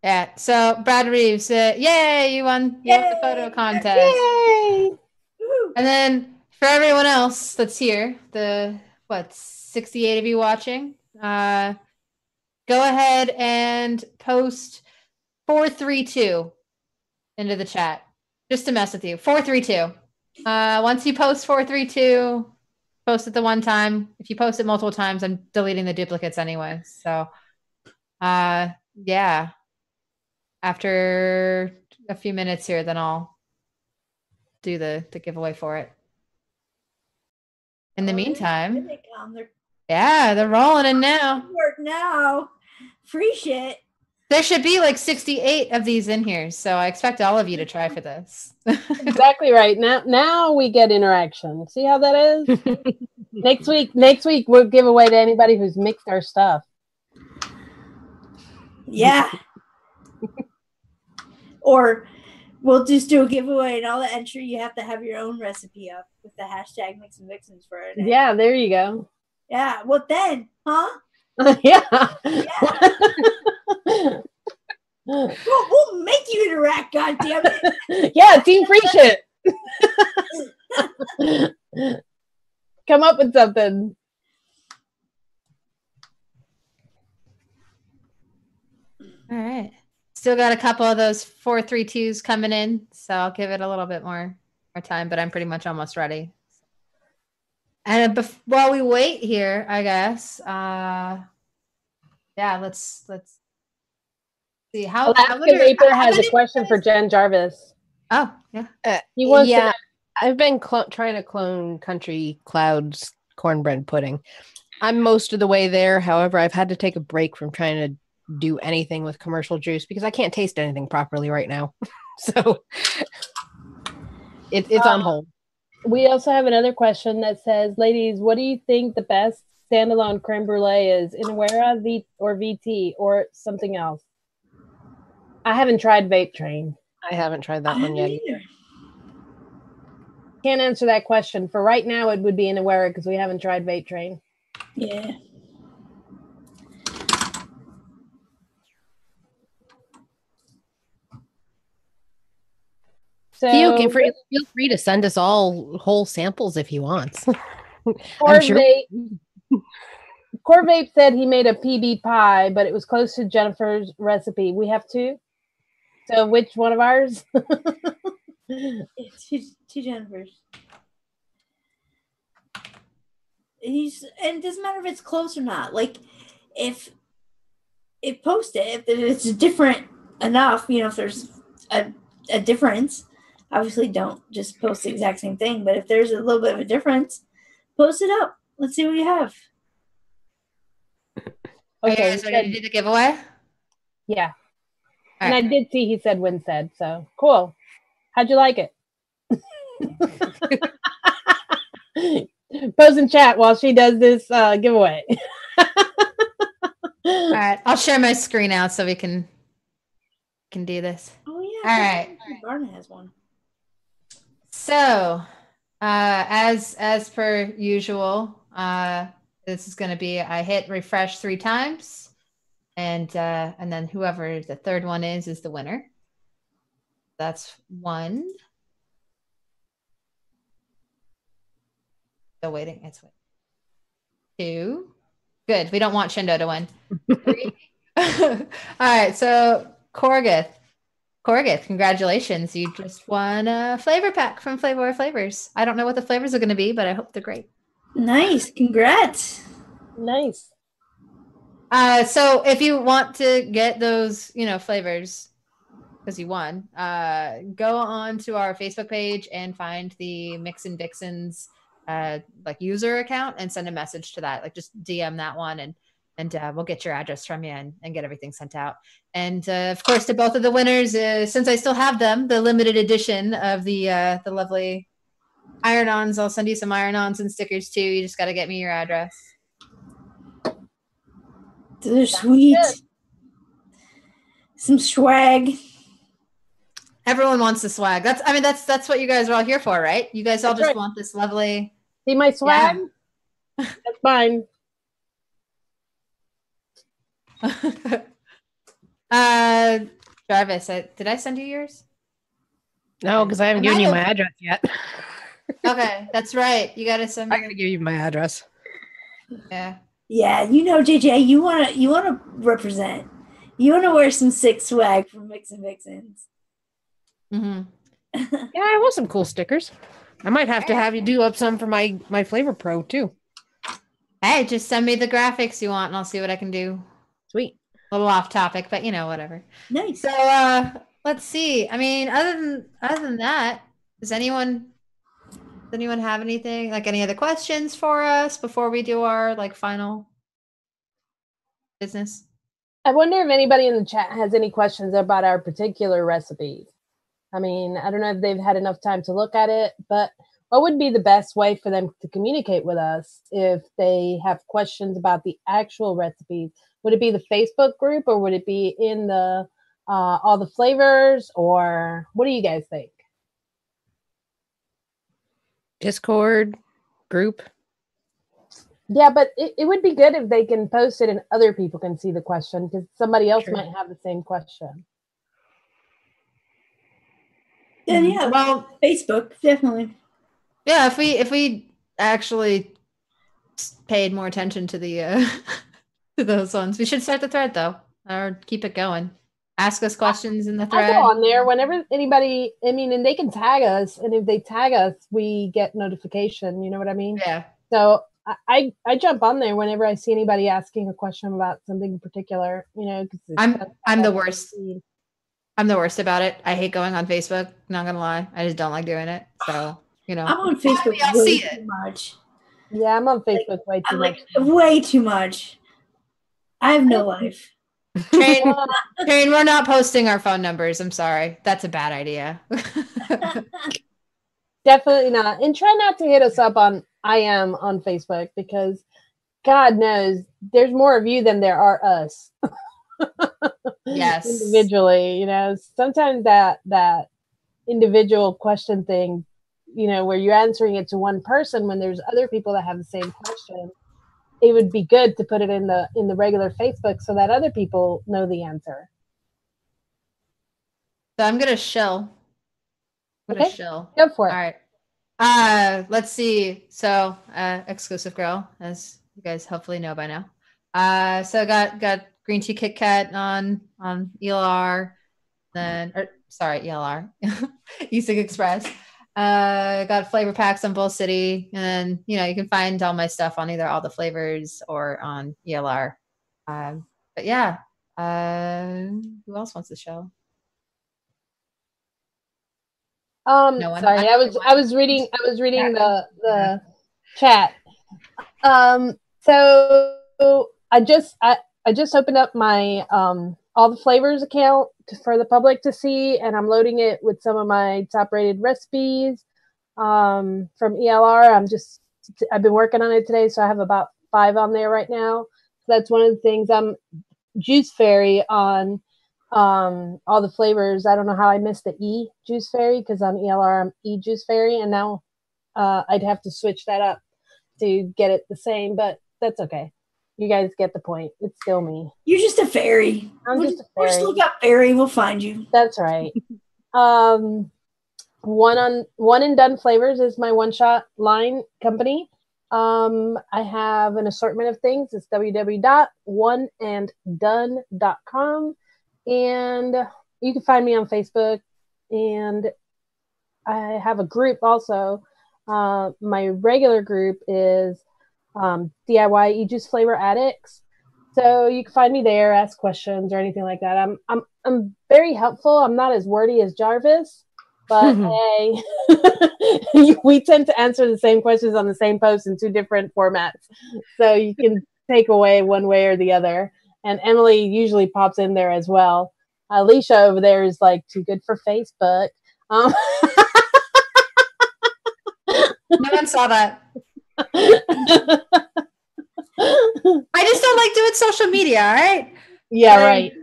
Yeah. So Brad Reeves, yay! You won the photo contest. Yay! And then for everyone else that's here, 68 of you watching, go ahead and post 432 into the chat just to mess with you. 432. Once you post 432, post it the one time. If you post it multiple times, I'm deleting the duplicates anyway. So, yeah. After a few minutes here, then I'll do the giveaway for it. In the meantime, they're rolling in now. Now, free shit. There should be like 68 of these in here, so I expect all of you to try for this. Exactly right. Now we get interaction. See how that is? Next week we'll give away to anybody who's mixed our stuff. Yeah. Or we'll just do a giveaway, and all the entry you have to have your own recipe up with the hashtag MIXINVIXENS for it. Yeah, there you go. Yeah. What then? Huh? Yeah. We'll make you interact, goddammit. Yeah, team free shit. Come up with something. All right. Still got a couple of those 432s coming in, so I'll give it a little bit more time, but I'm pretty much almost ready. And while we wait here, I guess, yeah, let's see how. Alaska Vapor has a question for Jen Jarvis. Oh, yeah. He wants to. I've been trying to clone Country Cloud's cornbread pudding. I'm most of the way there. However, I've had to take a break from trying to do anything with commercial juice because I can't taste anything properly right now. So it's on hold. We also have another question that says, ladies, what do you think the best standalone creme brulee is? Inawera, or VT, or something else? I haven't tried Vape Train. I haven't tried that one yet either. Can't answer that question. For right now, it would be Inawera because we haven't tried Vape Train. Yeah. So feel free to send us all whole samples if he wants. Core Vape said he made a PB pie, but it was close to Jennifer's recipe. We have two. So which one of ours? Two Jennifers. And it doesn't matter if it's close or not. Like if it's different enough, if there's a difference, obviously don't just post the exact same thing. But if there's a little bit of a difference, post it up. Let's see what you have. Okay, so ready to do the giveaway? Yeah. And I did see he said when said, so cool. How'd you like it? Post in chat while she does this giveaway. All right, I'll share my screen out so we can do this. Oh yeah. All right. Barna has one. So, as per usual, this is going to be I hit refresh 3 times, and then whoever the third one is the winner. That's 1. Still waiting. It's 2. Good. We don't want Shindo to win. 3. All right. So Corgith, Corgith, congratulations. You just won a flavor pack from Flavor of Flavors. I don't know what the flavors are going to be, but I hope they're great. Nice. Congrats. Nice. So if you want to get those, flavors, because you won, go on to our Facebook page and find the MIXINVIXENS user account and send a message to that. Like just DM that one and we'll get your address from you and get everything sent out. And of course, to both of the winners, since I still have them, the limited edition of the lovely iron-ons, I'll send you some iron-ons and stickers too. You just got to get me your address. They're sweet. Some swag. Everyone wants the swag. That's what you guys are all here for, right? You guys all just want this lovely. See my swag? Yeah. That's mine. Jarvis, did I send you yours? No, because I haven't given you my address yet. Okay, that's right. You got to send me. I'm gonna give you my address. Yeah. Yeah, JJ, you wanna represent. You wanna wear some sick swag from MIXINVIXENS. Mm-hmm. Yeah, I want some cool stickers. I might have to have you do up some for my Flavor Pro too. Hey, just send me the graphics you want and I'll see what I can do. Sweet. A little off topic, but whatever. Nice. So let's see. I mean, other than that, does anyone have anything, like any other questions for us before we do our final business? I wonder if anybody in the chat has any questions about our particular recipes. I mean, I don't know if they've had enough time to look at it, but what would be the best way for them to communicate with us if they have questions about the actual recipes? Would it be the Facebook group or would it be in the all the flavors, or what do you guys think? Discord group. Yeah, but it would be good if they can post it and other people can see the question because somebody else might have the same question. Yeah, well, Facebook, definitely. Yeah, if we actually paid more attention to the to those ones, we should start the thread though, or keep it going. Ask us questions in the thread. I go on there whenever anybody. I mean, and they can tag us, and if they tag us, we get notification. You know what I mean? Yeah. So I jump on there whenever I see anybody asking a question about something in particular. I'm the worst. I'm the worst about it. I hate going on Facebook. Not gonna lie, I just don't like doing it. So I'm on Facebook way too much. Yeah, I'm on Facebook way too much. Way too much. I have no life. Karen, we're not posting our phone numbers. I'm sorry. That's a bad idea. Definitely not. And try not to hit us up on I am on Facebook because God knows there's more of you than there are us. Yes. Individually, sometimes that individual question thing, where you're answering it to one person when there's other people that have the same question. It would be good to put it in the regular Facebook so that other people know the answer. So I'm gonna shill. Go for it. All right. Let's see. So exclusive girl, as you guys hopefully know by now. So got green tea Kit Kat on ELR, ELR, E-cig Express. Got flavor packs on Bull City, and you can find all my stuff on either all the flavors or on ELR. But yeah, who else wants to show? No one. Sorry, I was reading the chat. So I just opened up my all the flavors account for the public to see, and I'm loading it with some of my top rated recipes from ELR. I've been working on it today, so I have about 5 on there right now. So that's one of the things. I'm Juice Fairy on all the flavors. I don't know how I missed the E Juice Fairy because on ELR I'm E Juice Fairy, and now I'd have to switch that up to get it the same, but that's okay. You guys get the point. It's still me. You're just a fairy. Just a fairy. Just look up fairy. We'll find you. That's right. One and Done Flavors is my one-shot line company. I have an assortment of things. It's www.oneanddone.com. And you can find me on Facebook, and I have a group also. My regular group is DIY e-juice flavor addicts. So you can find me there, ask questions or anything like that. I'm very helpful. I'm not as wordy as Jarvis, but hey, we tend to answer the same questions on the same post in 2 different formats. So you can take away one way or the other. And Emily usually pops in there as well. Alicia over there is like too good for Facebook. No one saw that. I just don't like doing social media, all right? Yeah, right.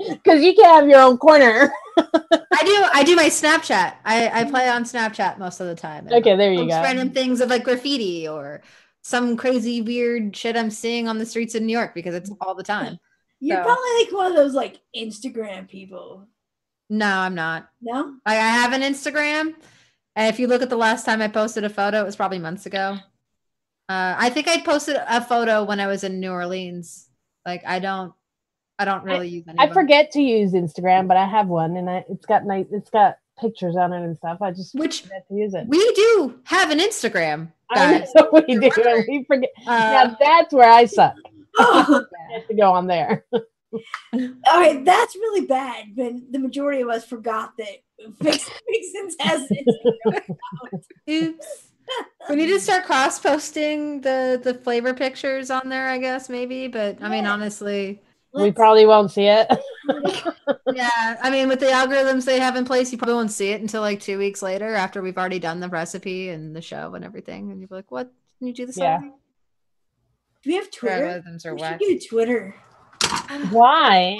Because you can have your own corner. I do my Snapchat. I play on Snapchat most of the time. Okay, there you go. Random things of like graffiti or some crazy weird shit I'm seeing on the streets of New York because it's all the time. You're probably like one of those like Instagram people. No, I'm not. No? I have an Instagram. And if you look at the last time I posted a photo, it was probably months ago. I think I posted a photo when I was in New Orleans. Like I don't really use any. I forget to use Instagram, but I have one, and it's got pictures on it and stuff. I just forget to use it. We do have an Instagram, guys. I know we do, and we forget. Yeah, that's where I suck. I have to go on there. All right, that's really bad. But the majority of us forgot that Vixens has an Instagram account. Oops. We need to start cross-posting the flavor pictures on there, I guess, maybe. But I mean, honestly, we probably won't see it. Yeah, I mean, with the algorithms they have in place, you probably won't see it until like 2 weeks later after we've already done the recipe and the show and everything. And you're like, "What? Can you do this?" Yeah. already? Do we have Twitter? Algorithms are We whack. should do Twitter. Why?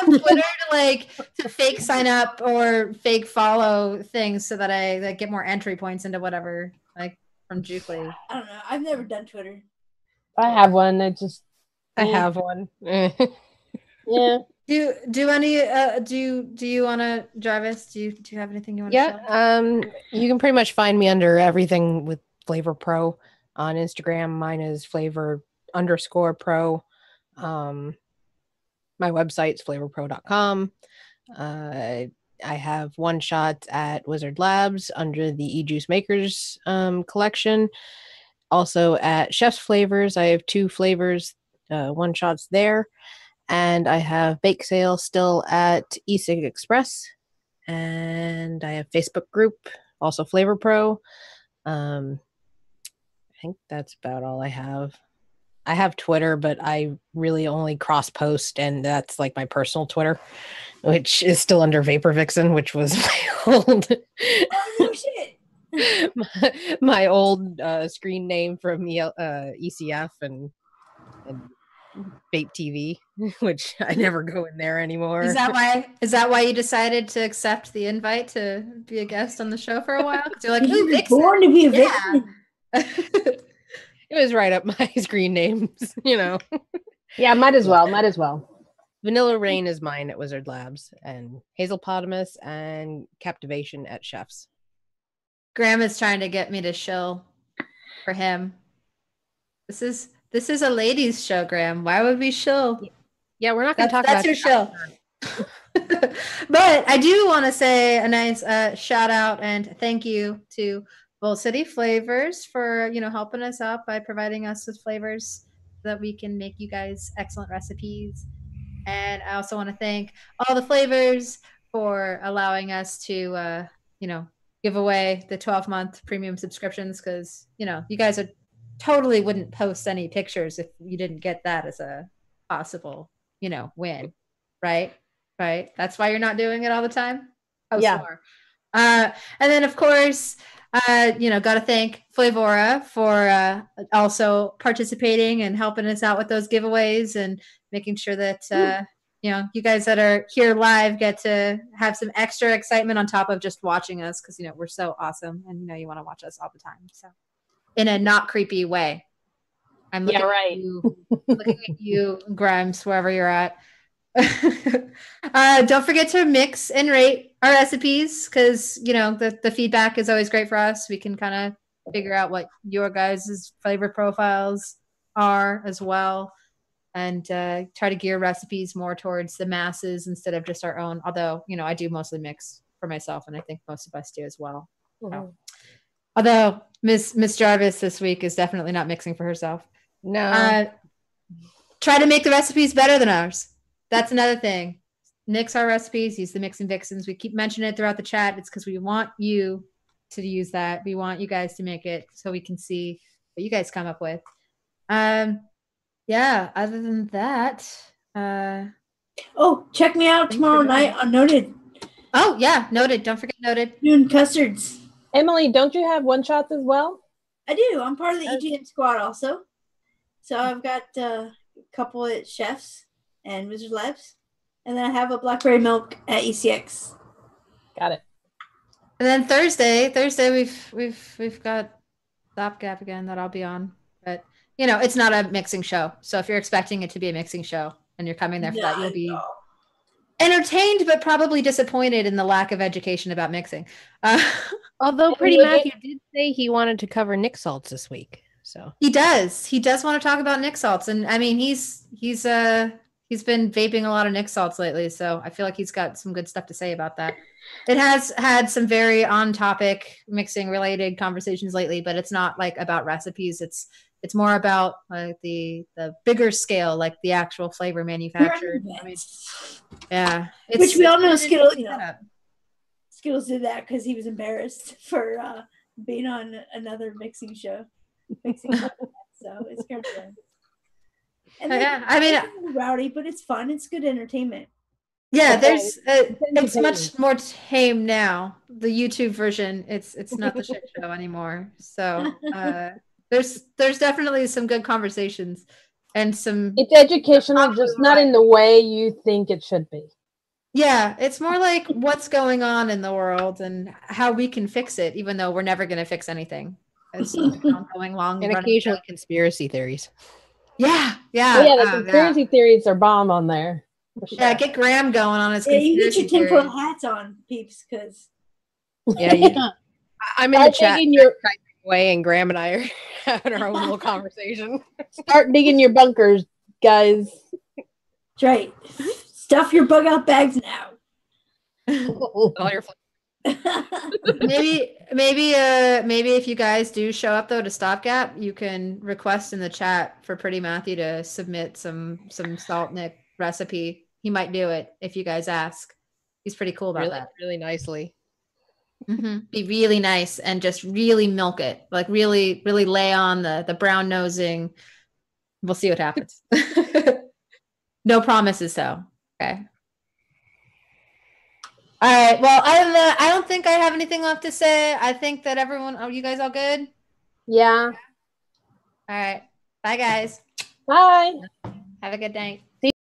Twitter to fake sign up or fake follow things so that I get more entry points into whatever, like from Jukely. I don't know. I've never done Twitter. I have one. I have one. Yeah. Do any do you want to, Jarvis? Do you have anything you want to share? Yeah. You can pretty much find me under everything with Flavor Pro on Instagram. Mine is flavor_pro. My website's flavorpro.com. I have one shot at Wizard Labs under the E-Juice Makers collection. Also at Chef's Flavors, I have 2 flavors, one shots there. And I have bake sale still at E-cig Express. And I have Facebook group, also Flavor Pro. I think that's about all I have. I have Twitter, but I really only cross post, and that's like my personal Twitter, which is still under Vapor Vixen, which was my old Oh shit! my old screen name from ECF and Vape TV, which I never go in there anymore. Is that why you decided to accept the invite to be a guest on the show for a while? Because you're like, You ooh, were Vixen. born to be a Vixen. Yeah. It was right up my screen names, Yeah, might as well. Vanilla Rain is mine at Wizard Labs, and Hazelpotamus and Captivation at Chef's. Graham is trying to get me to shill for him. This is a ladies' show, Graham. Why would we shill? Yeah, we're not going to talk about that's your shill. But I do want to say a nice shout out and thank you to Bowl City Flavors for helping us out by providing us with flavors so that we can make you guys excellent recipes. And I also want to thank all the flavors for allowing us to give away the 12-month premium subscriptions, because you guys totally wouldn't post any pictures if you didn't get that as a possible win, right? That's why you're not doing it all the time. Post more. And then of course got to thank Flavora for also participating and helping us out with those giveaways and making sure that you guys that are here live get to have some extra excitement on top of just watching us, because we're so awesome and you want to watch us all the time, so in a not creepy way. I'm looking at you, looking at you, Grimes, wherever you're at. Don't forget to mix and rate our recipes, because the feedback is always great for us. We can kind of figure out what your guys' flavor profiles are as well. and try to gear recipes more towards the masses instead of just our own. Although, you know, I do mostly mix for myself, and I think most of us do as well. So. Although Miss Jarvis this week is definitely not mixing for herself. No. Try to make the recipes better than ours. That's another thing. Nix our recipes, use the Mixin Vixens. We keep mentioning it throughout the chat. It's because we want you to use that. We want you guys to make it so we can see what you guys come up with. Yeah, other than that. Oh, check me out tomorrow night on Noted. Oh, yeah, Noted. Don't forget Noted. Doing custards. Emily, don't you have one shots as well? I do. I'm part of the EGM squad also. So I've got a couple of chefs and Wizard Labs. And then I have a blackberry milk at E-cig. Got it. And then Thursday we've got Stopgap again that I'll be on. But you know, it's not a mixing show. So if you're expecting it to be a mixing show and you're coming there for that, you'll be entertained, but probably disappointed in the lack of education about mixing. Although Pretty Matthew did say he wanted to cover Nick salts this week. So he does want to talk about Nick salts. And I mean, he's been vaping a lot of Nick salts lately. So I feel like he's got some good stuff to say about that. It has had some very on topic mixing related conversations lately, but it's not like about recipes. It's more about like the bigger scale, like the actual flavor manufactured. I mean, yeah, which we all know Skittles. You know, Skittles did that because he was embarrassed for being on another mixing show. So it's kind of fun. And yeah, I mean, it's rowdy, but it's fun. It's good entertainment. Yeah, it's much more tame now. The YouTube version, it's not the shit show anymore. So there's definitely some good conversations and some. It's educational, just not in the way you think it should be. Yeah, it's more like what's going on in the world and how we can fix it, even though we're never going to fix anything. It's going long and occasionally conspiracy theories. Yeah. The conspiracy theories are bomb on there. Sure. Yeah, get Graham going on his you get your tinfoil hats on, peeps, because I'm in the chat away, and Graham and I are having our own little conversation. Start digging your bunkers, guys. That's right. Stuff your bug out bags now. All your maybe if you guys do show up though to Stopgap, you can request in the chat for Pretty Matthew to submit some salt Nick recipe. He might do it if you guys ask. He's pretty cool about that. Really nicely. Mm-hmm. Be really nice and just really milk it. Like really, really lay on the brown nosing. We'll see what happens. No promises though. Okay. All right. Well, other than that, I don't think I have anything left to say. I think that everyone, are you guys all good? Yeah. All right. Bye, guys. Bye. Have a good night.